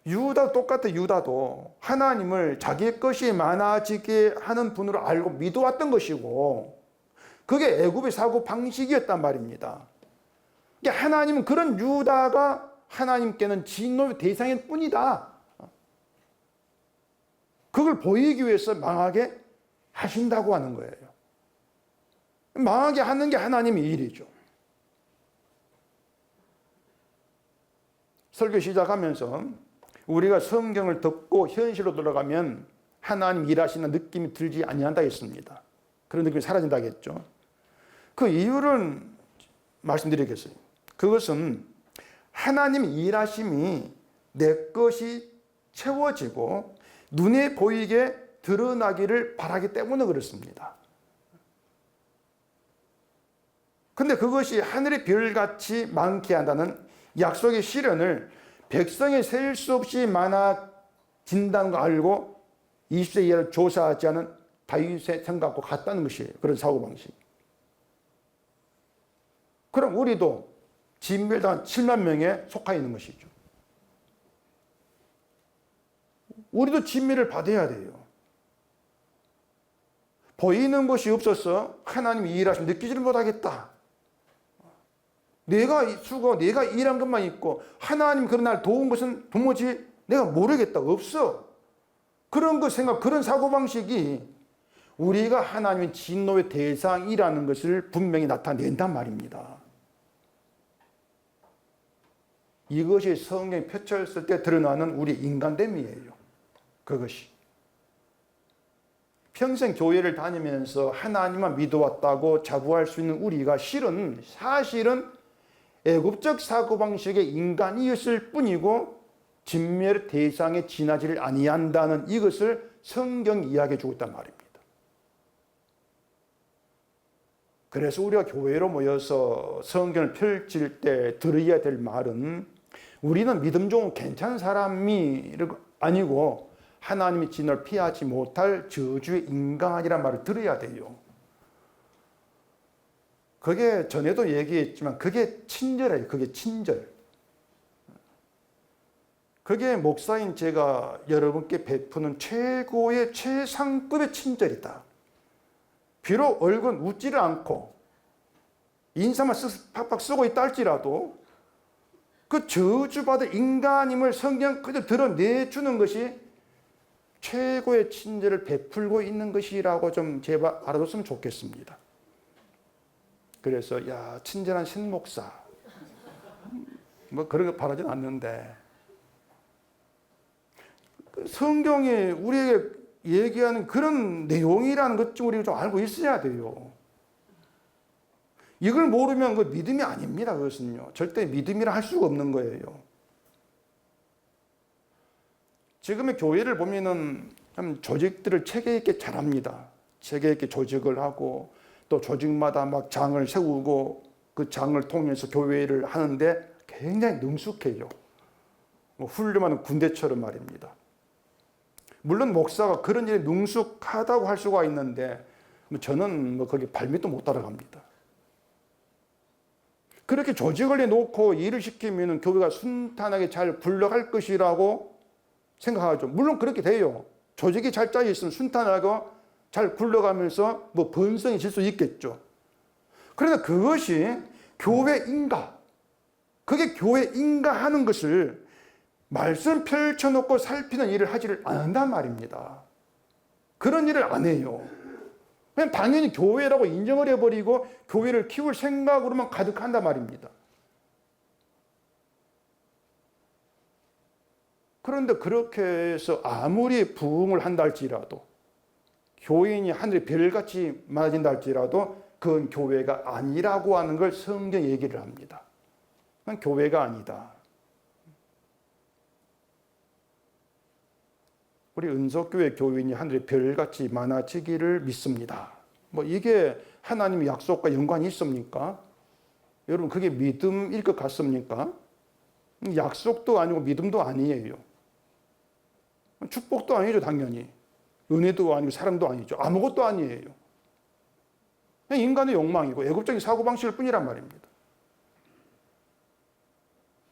유다 똑같아. 유다도 하나님을 자기의 것이 많아지게 하는 분으로 알고 믿어왔던 것이고 그게 애굽의 사고방식이었단 말입니다. 하나님은 그런 유다가 하나님께는 진노의 대상일 뿐이다. 그걸 보이기 위해서 망하게 하신다고 하는 거예요. 망하게 하는 게 하나님의 일이죠. 설교 시작하면서 우리가 성경을 듣고 현실로 돌아가면 하나님 일하시는 느낌이 들지 아니한다 했습니다. 그런 느낌이 사라진다고 했죠. 그 이유는 말씀드리겠어요. 그것은 하나님 일하심이 내 것이 채워지고 눈에 보이게 드러나기를 바라기 때문에 그렇습니다. 근데 그것이 하늘의 별같이 많게 한다는 약속의 실현을 백성이 셀 수 없이 많아진다는 거 알고 20세 이하를 조사하지 않은 다윗의 생각과 같다는 것이에요. 그런 사고방식. 그럼 우리도 진멸당한 7만 명에 속하 있는 것이죠. 우리도 진멸을 받아야 돼요. 보이는 것이 없어서 하나님이 일하시면 느끼지를 못하겠다. 내가 수고, 내가 일한 것만 있고 하나님 그런 날 도운 것은 도무지 내가 모르겠다. 없어. 그런 것 생각, 그런 사고방식이 우리가 하나님의 진노의 대상이라는 것을 분명히 나타낸단 말입니다. 이것이 성경에 펼쳐졌을 때 드러나는 우리 인간됨이에요. 그것이. 평생 교회를 다니면서 하나님만 믿어왔다고 자부할 수 있는 우리가 사실은 애굽적 사고방식의 인간이었을 뿐이고 진멸 대상에 지나지를 아니한다는 이것을 성경이 이야기해 주고 있단 말입니다. 그래서 우리가 교회로 모여서 성경을 펼칠 때 들어야 될 말은 우리는 믿음 좋은 괜찮은 사람이 아니고 하나님의 진노를 피하지 못할 저주의 인간이란 말을 들어야 돼요. 그게 전에도 얘기했지만 그게 친절해요. 그게 친절. 그게 목사인 제가 여러분께 베푸는 최고의 최상급의 친절이다. 비록 얼굴 웃지를 않고 인사만 팍팍 쓰고 있다 할지라도 그 저주받을 인간임을 성경 그대로 드러내주는 것이 최고의 친절을 베풀고 있는 것이라고 좀 제발 알아뒀으면 좋겠습니다. 그래서 야, 친절한 신목사 뭐 그런 거 바라진 않는데, 성경이 우리에게 얘기하는 그런 내용이라는 것 좀 우리가 좀 알고 있어야 돼요. 이걸 모르면 그 믿음이 아닙니다. 그것은요, 절대 믿음이라 할 수가 없는 거예요. 지금의 교회를 보면은 참 조직들을 체계 있게 잘합니다. 체계 있게 조직을 하고 또 조직마다 막 장을 세우고 그 장을 통해서 교회를 하는데 굉장히 능숙해요. 뭐 훌륭한 군대처럼 말입니다. 물론 목사가 그런 일에 능숙하다고 할 수가 있는데 저는 뭐 거기 발밑도 못 따라갑니다. 그렇게 조직을 해놓고 일을 시키면 교회가 순탄하게 잘 굴러갈 것이라고 생각하죠. 물론 그렇게 돼요. 조직이 잘 짜여 있으면 순탄하고 잘 굴러가면서 뭐 번성이 질 수 있겠죠. 그러나 그것이 교회인가? 그게 교회인가 하는 것을 말씀 펼쳐놓고 살피는 일을 하지를 않는단 말입니다. 그런 일을 안 해요. 그냥 당연히 교회라고 인정을 해버리고 교회를 키울 생각으로만 가득한단 말입니다. 그런데 그렇게 해서 아무리 부흥을 한다 할지라도, 교인이 하늘의 별같이 많아진다 할지라도 그건 교회가 아니라고 하는 걸 성경이 얘기를 합니다. 그건 교회가 아니다. 우리 은석교회 교인이 하늘의 별같이 많아지기를 믿습니다. 뭐 이게 하나님의 약속과 연관이 있습니까? 여러분, 그게 믿음일 것 같습니까? 약속도 아니고 믿음도 아니에요. 축복도 아니죠, 당연히. 은혜도 아니고 사랑도 아니죠. 아무것도 아니에요. 그냥 인간의 욕망이고 애국적인 사고방식일 뿐이란 말입니다.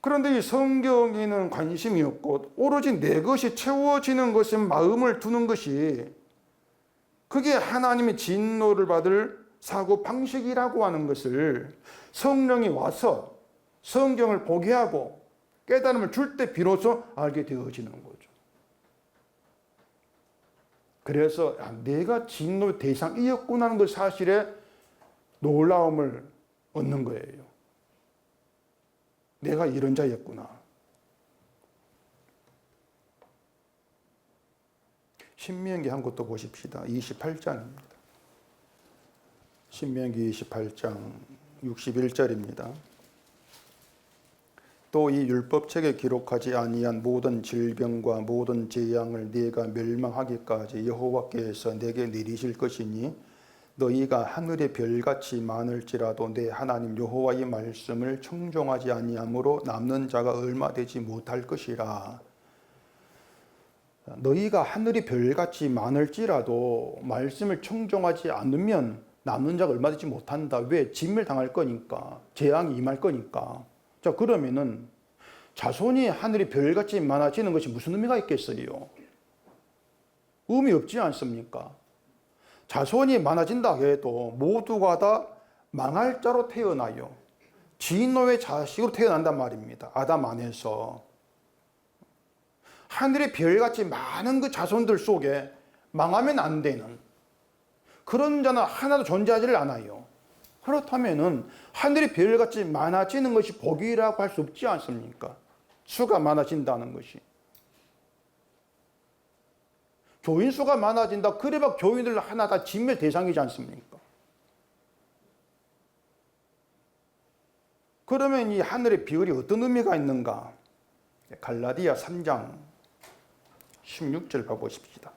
그런데 이 성경에는 관심이 없고 오로지 내 것이 채워지는 것에 마음을 두는 것이, 그게 하나님의 진노를 받을 사고방식이라고 하는 것을 성령이 와서 성경을 보게 하고 깨달음을 줄 때 비로소 알게 되어지는 거죠. 그래서 내가 진노의 대상이었구나 하는 것 사실에 놀라움을 얻는 거예요. 내가 이런 자였구나. 신명기 한 것도 보십시다. 28장입니다. 신명기 28장 61절입니다. 또 이 율법책에 기록하지 아니한 모든 질병과 모든 재앙을 네가 멸망하기까지 여호와께서 내게 내리실 것이니 너희가 하늘의 별같이 많을지라도 내 하나님 여호와의 말씀을 청종하지 아니함으로 남는 자가 얼마 되지 못할 것이라. 너희가 하늘의 별같이 많을지라도 말씀을 청종하지 않으면 남는 자가 얼마 되지 못한다. 왜? 진멸 당할 거니까. 재앙이 임할 거니까. 자, 그러면은 자손이 하늘의 별같이 많아지는 것이 무슨 의미가 있겠어요? 의미 없지 않습니까? 자손이 많아진다 해도 모두가 다 망할 자로 태어나요. 진노의 자식으로 태어난단 말입니다. 아담 안에서. 하늘의 별같이 많은 그 자손들 속에 망하면 안 되는 그런 자는 하나도 존재하지를 않아요. 그렇다면은 하늘의 별같이 많아지는 것이 복이라고 할 수 없지 않습니까? 수가 많아진다는 것이. 교인 수가 많아진다. 그래봐 교인들 하나 다 진멸 대상이지 않습니까? 그러면 이 하늘의 별이 어떤 의미가 있는가? 갈라디아 3장 16절 봐보십시다.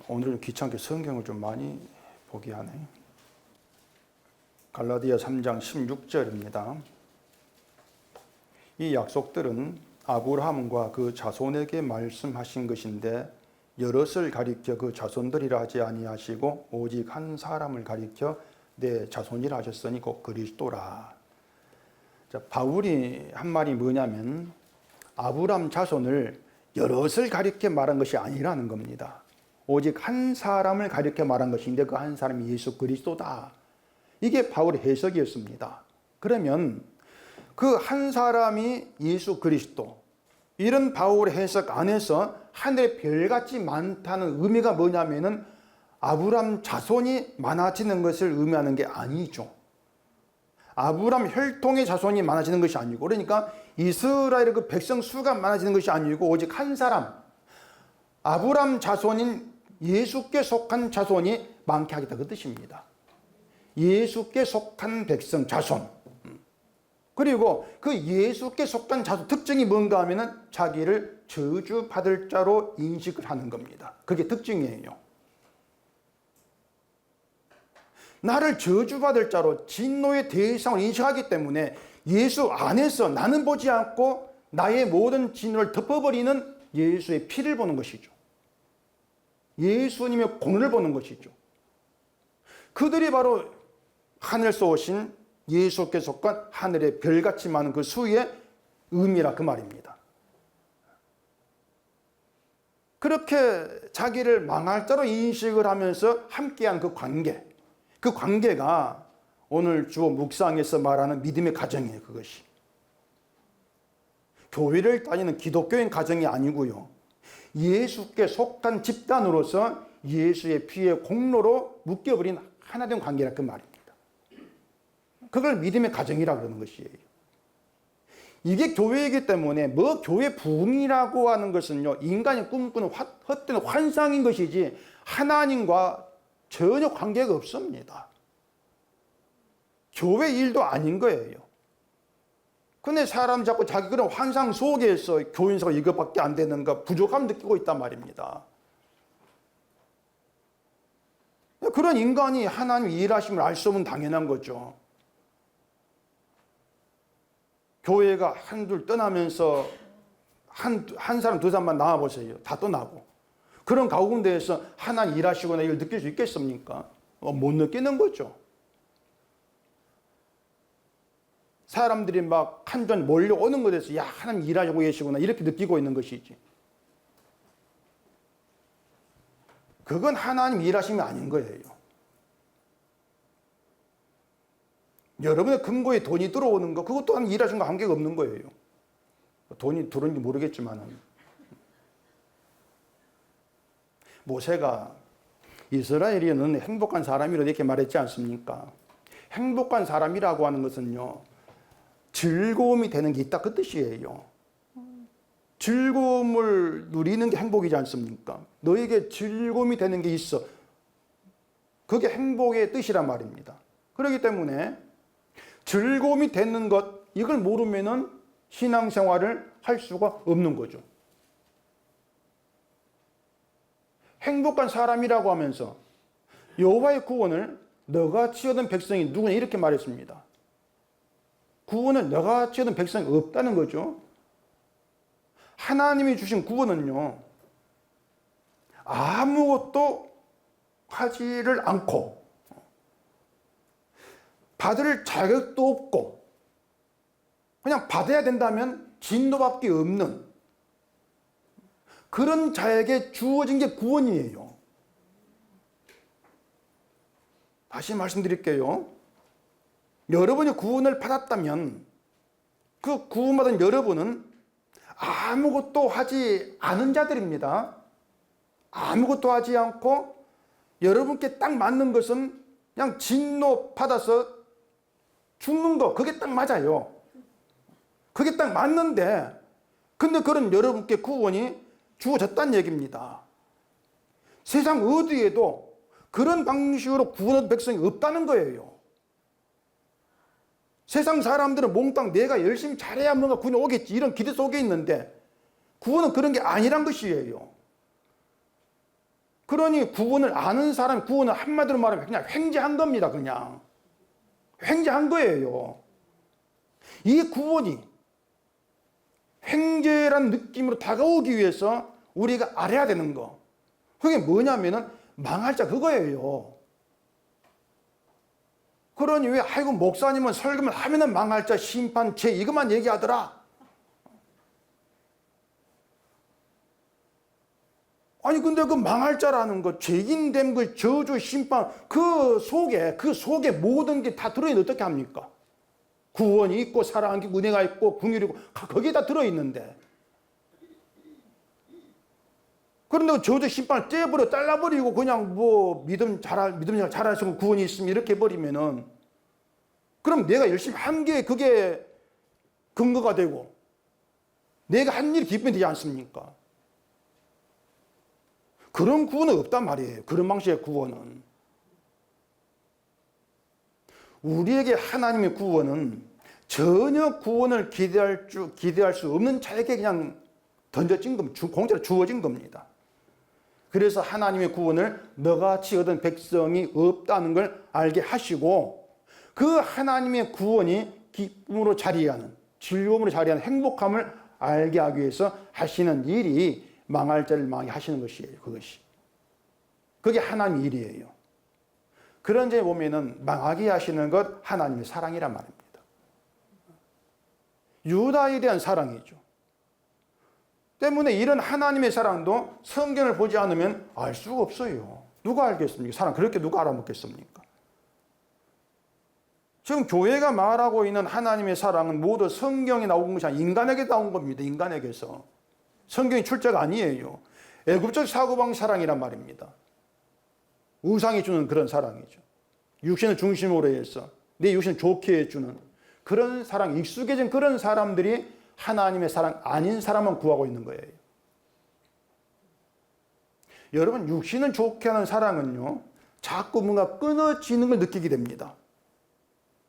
오늘은 귀찮게 성경을 좀 많이 보게 하네. 갈라디아 3장 16절입니다. 이 약속들은 아브라함과 그 자손에게 말씀하신 것인데 여럿을 가리켜 그 자손들이라 하지 아니하시고 오직 한 사람을 가리켜 내 자손이라 하셨으니 곧 그리스도라. 자, 바울이 한 말이 뭐냐면 아브라함 자손을 여럿을 가리켜 말한 것이 아니라는 겁니다. 오직 한 사람을 가리켜 말한 것인데 그 한 사람이 예수 그리스도다. 이게 바울의 해석이었습니다. 그러면 그 한 사람이 예수 그리스도, 이런 바울의 해석 안에서 하늘의 별같이 많다는 의미가 뭐냐면은 아브람 자손이 많아지는 것을 의미하는 게 아니죠. 아브람 혈통의 자손이 많아지는 것이 아니고, 그러니까 이스라엘의 그 백성 수가 많아지는 것이 아니고 오직 한 사람, 아브람 자손인 예수께 속한 자손이 많게 하겠다, 그 뜻입니다. 예수께 속한 백성 자손. 그리고 그 예수께 속한 자손 특징이 뭔가 하면은 자기를 저주받을 자로 인식을 하는 겁니다. 그게 특징이에요. 나를 저주받을 자로, 진노의 대상을 인식하기 때문에 예수 안에서 나는 보지 않고 나의 모든 진노를 덮어버리는 예수의 피를 보는 것이죠. 예수님의 공을 보는 것이죠. 그들이 바로 하늘에서 오신 예수께 속한 하늘의 별같이 많은 그 수의 의미라 그 말입니다. 그렇게 자기를 망할 자로 인식을 하면서 함께한 그 관계, 그 관계가 오늘 주어 묵상에서 말하는 믿음의 가정이에요. 그것이 교회를 다니는 기독교인 가정이 아니고요, 예수께 속한 집단으로서 예수의 피의 공로로 묶여버린 하나된 관계라 그 말입니다. 그걸 믿음의 가정이라고 그러는 것이에요. 이게 교회이기 때문에 뭐 교회 부흥이라고 하는 것은요, 인간이 꿈꾸는 헛된 환상인 것이지 하나님과 전혀 관계가 없습니다. 교회 일도 아닌 거예요. 근데 사람 자꾸 자기 그런 환상 속에서 교인사가 이것밖에 안 되는가 부족함 느끼고 있단 말입니다. 그런 인간이 하나님 일하심을 알 수 없는 당연한 거죠. 교회가 한둘 떠나면서 한 사람 두 사람만 나와보세요. 다 떠나고. 그런 가운데에서 하나님 일하시거나 이걸 느낄 수 있겠습니까? 못 느끼는 거죠. 사람들이 막 한 전 몰려오는 것에 대해서 야, 하나님 일하시고 계시구나 이렇게 느끼고 있는 것이지. 그건 하나님 일하심이 아닌 거예요. 여러분의 금고에 돈이 들어오는 거, 그것 또한 일하신 거 관계가 없는 거예요. 돈이 들어온지 모르겠지만. 모세가 이스라엘이는 행복한 사람이라고 이렇게 말했지 않습니까? 행복한 사람이라고 하는 것은요, 즐거움이 되는 게 있다 그 뜻이에요. 즐거움을 누리는 게 행복이지 않습니까? 너에게 즐거움이 되는 게 있어. 그게 행복의 뜻이란 말입니다. 그렇기 때문에 즐거움이 되는 것, 이걸 모르면은 신앙생활을 할 수가 없는 거죠. 행복한 사람이라고 하면서 여호와의 구원을 너같이 얻은 백성이 누구냐 이렇게 말했습니다. 구원은 너같이 얻은 백성이 없다는 거죠. 하나님이 주신 구원은요, 아무것도 하지를 않고 받을 자격도 없고 그냥 받아야 된다면 진노밖에 없는 그런 자에게 주어진 게 구원이에요. 다시 말씀드릴게요. 여러분이 구원을 받았다면 그 구원받은 여러분은 아무것도 하지 않은 자들입니다. 아무것도 하지 않고 여러분께 딱 맞는 것은 그냥 진노 받아서 죽는 거, 그게 딱 맞아요. 그게 딱 맞는데, 근데 그런 여러분께 구원이 주어졌다는 얘기입니다. 세상 어디에도 그런 방식으로 구원받은 백성이 없다는 거예요. 세상 사람들은 몽땅 내가 열심히 잘해야 뭔가 구원이 오겠지 이런 기대 속에 있는데 구원은 그런 게 아니란 것이에요. 그러니 구원을 아는 사람이 구원을 한마디로 말하면 그냥 횡재한 겁니다. 그냥 횡재한 거예요. 이 구원이 횡재란 느낌으로 다가오기 위해서 우리가 알아야 되는 거, 그게 뭐냐면은 망할 자 그거예요. 그러니 왜 아이고 목사님은 설교만 하면은 망할 자 심판 죄 이것만 얘기하더라. 아니 근데 그 망할 자라는 거, 죄인됨, 그 저주 심판 그 속에 모든 게 다 들어있는 어떻게 합니까? 구원이 있고 사랑이 있고 은혜가 있고 긍휼이 있고 거기에 다 들어있는데, 그런데 저주 심판을 떼버려 잘라버리고 그냥 뭐 믿음 잘하시고 구원이 있으면 이렇게 버리면은, 그럼 내가 열심히 한 게 그게 근거가 되고 내가 한 일이 기쁨이 되지 않습니까? 그런 구원은 없단 말이에요. 그런 방식의 구원은. 우리에게 하나님의 구원은 전혀 구원을 기대할 수 없는 자에게 그냥 던져진 겁니다. 공짜로 주어진 겁니다. 그래서 하나님의 구원을 너같이 얻은 백성이 없다는 걸 알게 하시고, 그 하나님의 구원이 기쁨으로 자리하는, 즐거움으로 자리하는 행복함을 알게 하기 위해서 하시는 일이 망할 자를 망하게 하시는 것이에요. 그게 하나님의 일이에요. 그런 점에 보면은 망하게 하시는 것 하나님의 사랑이란 말입니다. 유다에 대한 사랑이죠. 때문에 이런 하나님의 사랑도 성경을 보지 않으면 알 수가 없어요. 누가 알겠습니까? 사랑 그렇게 누가 알아먹겠습니까? 지금 교회가 말하고 있는 하나님의 사랑은 모두 성경에 나온 것이 아니라 인간에게 나온 겁니다. 인간에게서. 성경이 출제가 아니에요. 애굽적 사고방식 사랑이란 말입니다. 우상이 주는 그런 사랑이죠. 육신을 중심으로 해서 내 육신을 좋게 해주는 그런 사랑, 익숙해진 그런 사람들이 하나님의 사랑 아닌 사람만 구하고 있는 거예요. 여러분, 육신을 좋게 하는 사랑은요, 자꾸 뭔가 끊어지는 걸 느끼게 됩니다.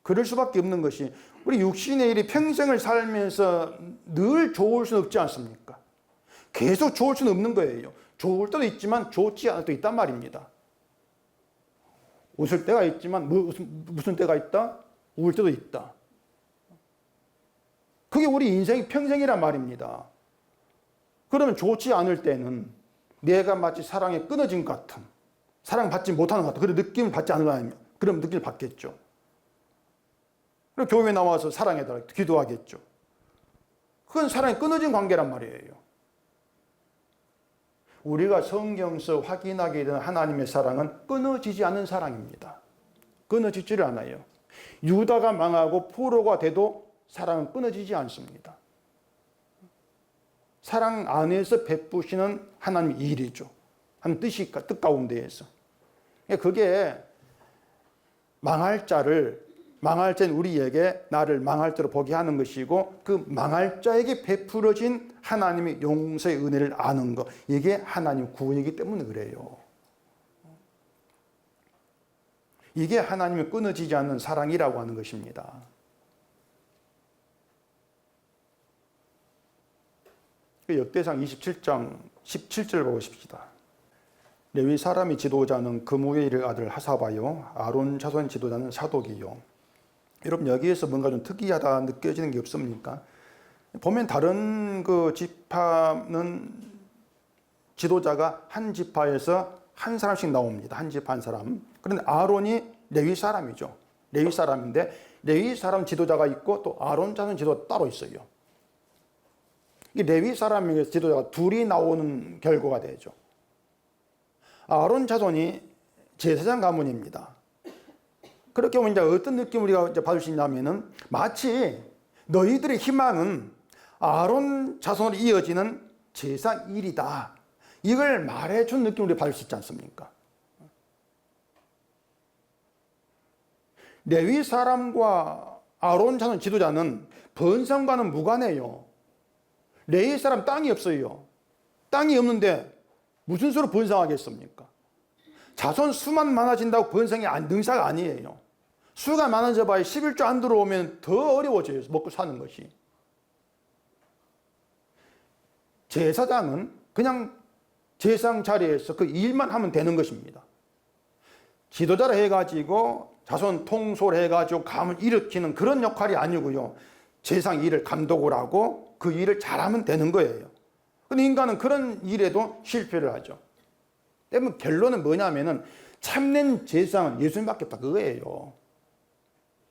그럴 수밖에 없는 것이, 우리 육신의 일이 평생을 살면서 늘 좋을 수는 없지 않습니까? 계속 좋을 수는 없는 거예요. 좋을 때도 있지만 좋지 않을 때도 있단 말입니다. 웃을 때가 있지만 무슨 때가 있다? 울 때도 있다. 그게 우리 인생의 평생이란 말입니다. 그러면 좋지 않을 때는 내가 마치 사랑에 끊어진 것 같은, 사랑받지 못하는 것 같은 그런 느낌을 받지 않을 거 아닙니까? 그런 느낌을 받겠죠. 그리고 교회에 나와서 사랑해달라고 기도하겠죠. 그건 사랑이 끊어진 관계란 말이에요. 우리가 성경 속 확인하게 되는 하나님의 사랑은 끊어지지 않는 사랑입니다. 끊어지지를 않아요. 유다가 망하고 포로가 돼도 사랑은 끊어지지 않습니다. 사랑 안에서 베푸시는 하나님의 일이죠. 한 뜻 가운데에서. 그게 망할 자는 우리에게 나를 망할 자로 보게 하는 것이고, 그 망할 자에게 베풀어진 하나님의 용서의 은혜를 아는 것, 이게 하나님 구원이기 때문에 그래요. 이게 하나님의 끊어지지 않는 사랑이라고 하는 것입니다. 역대상 27장 17절 보고 싶시다. 레위 사람의 지도자는 그무엘의 아들 하사바요, 아론 자손 지도자는 사독이요. 여러분, 여기에서 뭔가 좀 특이하다 느껴지는 게 없습니까? 보면 다른 그 지파는 지도자가 한 지파에서 한 사람씩 나옵니다. 한 지파 한 사람. 그런데 아론이 레위 사람이죠. 레위 사람인데 레위 사람 지도자가 있고 또 아론 자손 지도자가 따로 있어요. 레위 사람에게 지도자가 둘이 나오는 결과가 되죠. 아론 자손이 제사장 가문입니다. 그렇게 보면 이제 어떤 느낌을 우리가 이제 받을 수 있냐면은, 마치 너희들의 희망은 아론 자손으로 이어지는 제사 일이다, 이걸 말해준 느낌을 우리가 받을 수 있지 않습니까? 레위 사람과 아론 자손 지도자는 번성과는 무관해요. 레위 사람 땅이 없어요. 땅이 없는데 무슨 수로 번성하겠습니까? 자손 수만 많아진다고 번성이 능사가 아니에요. 수가 많아져 봐야 11조 안 들어오면 더 어려워져요. 먹고 사는 것이. 제사장은 그냥 제사장 자리에서 그 일만 하면 되는 것입니다. 지도자를 해가지고 자손 통솔 해가지고 감을 일으키는 그런 역할이 아니고요. 제사장 일을 감독을 하고 그 일을 잘하면 되는 거예요. 근데 인간은 그런 일에도 실패를 하죠. 때문에 결론은 뭐냐면은, 참된 제사장은 예수님밖에 없다, 그거예요.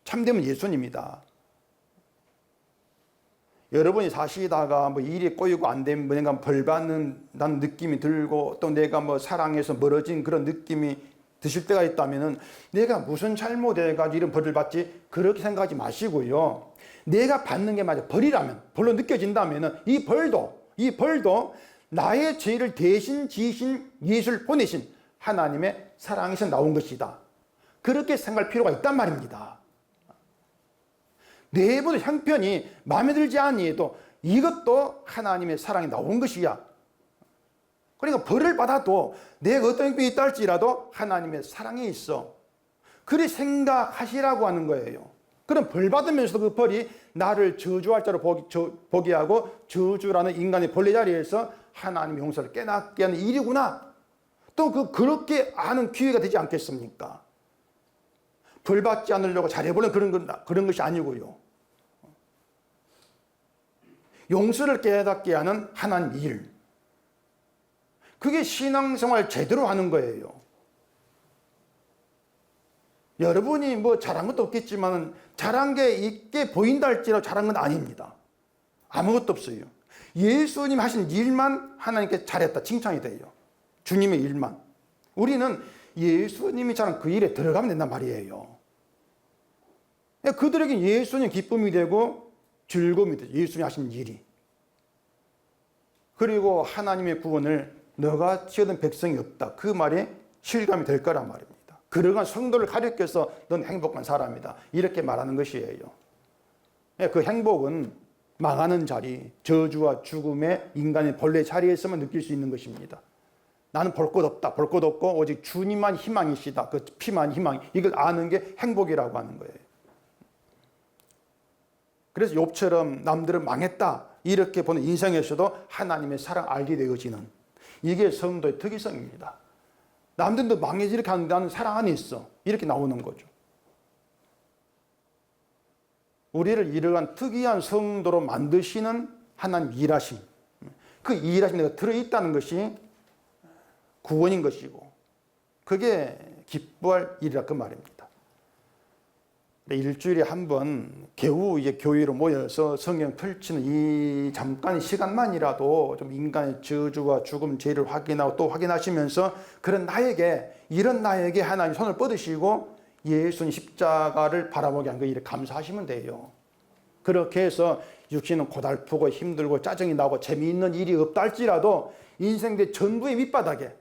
참되면 예수님이다. 여러분이 사시다가 뭐 일이 꼬이고 안 되면 뭔가 벌 받는다는 느낌이 들고, 또 내가 뭐 사랑해서 멀어진 그런 느낌이 드실 때가 있다면은 내가 무슨 잘못해가지고 이런 벌을 받지 그렇게 생각하지 마시고요. 내가 받는 게 맞아 벌이라면 벌로 느껴진다면은 이 벌도 나의 죄를 대신 지신 예수를 보내신 하나님의 사랑에서 나온 것이다. 그렇게 생각할 필요가 있단 말입니다. 내보다 형편이 마음에 들지 아니해도 이것도 하나님의 사랑에 나온 것이야. 그러니까 벌을 받아도 내가 어떤 형편이 있다 할지라도 하나님의 사랑에 있어. 그리 생각하시라고 하는 거예요. 그럼 벌 받으면서도 그 벌이 나를 저주할 자로 보게 하고 저주라는 인간의 벌레 자리에서 하나님의 용서를 깨닫게 하는 일이구나. 또 그렇게 아는 기회가 되지 않겠습니까? 벌 받지 않으려고 잘해보는 그런 것이 아니고요. 용서를 깨닫게 하는 하나님 일. 그게 신앙생활 제대로 하는 거예요. 여러분이 뭐 잘한 것도 없겠지만 잘한 게 있게 보인다 할지라도 잘한 건 아닙니다. 아무것도 없어요. 예수님 하신 일만 하나님께 잘했다 칭찬이 돼요. 주님의 일만. 우리는 예수님이 잘한 그 일에 들어가면 된단 말이에요. 그들에게 예수님 기쁨이 되고 즐거움이 되죠. 예수님이 하신 일이. 그리고 하나님의 구원을 너가 지어든 백성이 없다. 그 말이 실감이 될 거란 말입니다. 그러한 성도를 가리켜서 넌 행복한 사람이다. 이렇게 말하는 것이에요. 그 행복은 망하는 자리, 저주와 죽음의 인간의 본래 자리에서만 느낄 수 있는 것입니다. 나는 볼 것 없다. 볼 것 없고 오직 주님만 희망이시다. 그 피만 희망. 이걸 아는 게 행복이라고 하는 거예요. 그래서 욥처럼 남들은 망했다. 이렇게 보는 인생에서도 하나님의 사랑 알게 되어지는 이게 성도의 특이성입니다. 남들도 망해지 이렇게 하는데 나는 사랑 안에 있어. 이렇게 나오는 거죠. 우리를 이러한 특이한 성도로 만드시는 하나님 일하심. 그 일하심 내가 들어있다는 것이 구원인 것이고 그게 기뻐할 일이라 그 말입니다. 일주일에 한 번 겨우 이제 교회로 모여서 성경 펼치는 이 잠깐의 시간만이라도 좀 인간의 저주와 죽음, 죄를 확인하고 또 확인하시면서 이런 나에게 하나님 손을 뻗으시고 예수님 십자가를 바라보게 한 거 이렇게 감사하시면 돼요. 그렇게 해서 육신은 고달프고 힘들고 짜증이 나고 재미있는 일이 없다 할지라도 인생 내 전부의 밑바닥에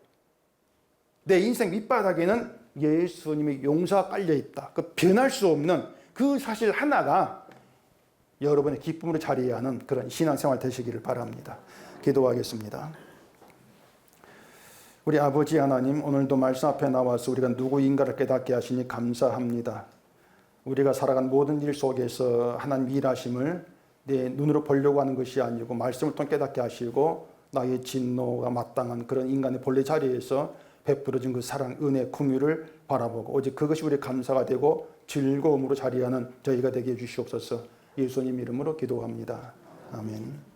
내 인생 밑바닥에는 예수님의 용서가 깔려있다. 그 변할 수 없는 그 사실 하나가 여러분의 기쁨으로 자리하는 그런 신앙생활 되시기를 바랍니다. 기도하겠습니다. 우리 아버지 하나님, 오늘도 말씀 앞에 나와서 우리가 누구인가를 깨닫게 하시니 감사합니다. 우리가 살아간 모든 일 속에서 하나님 일하심을 내 눈으로 보려고 하는 것이 아니고 말씀을 통해 깨닫게 하시고 나의 진노가 마땅한 그런 인간의 본래 자리에서 베풀어진 그 사랑, 은혜, 긍휼을 바라보고 오직 그것이 우리의 감사가 되고 즐거움으로 자리하는 저희가 되게 해주시옵소서. 예수님 이름으로 기도합니다. 아멘.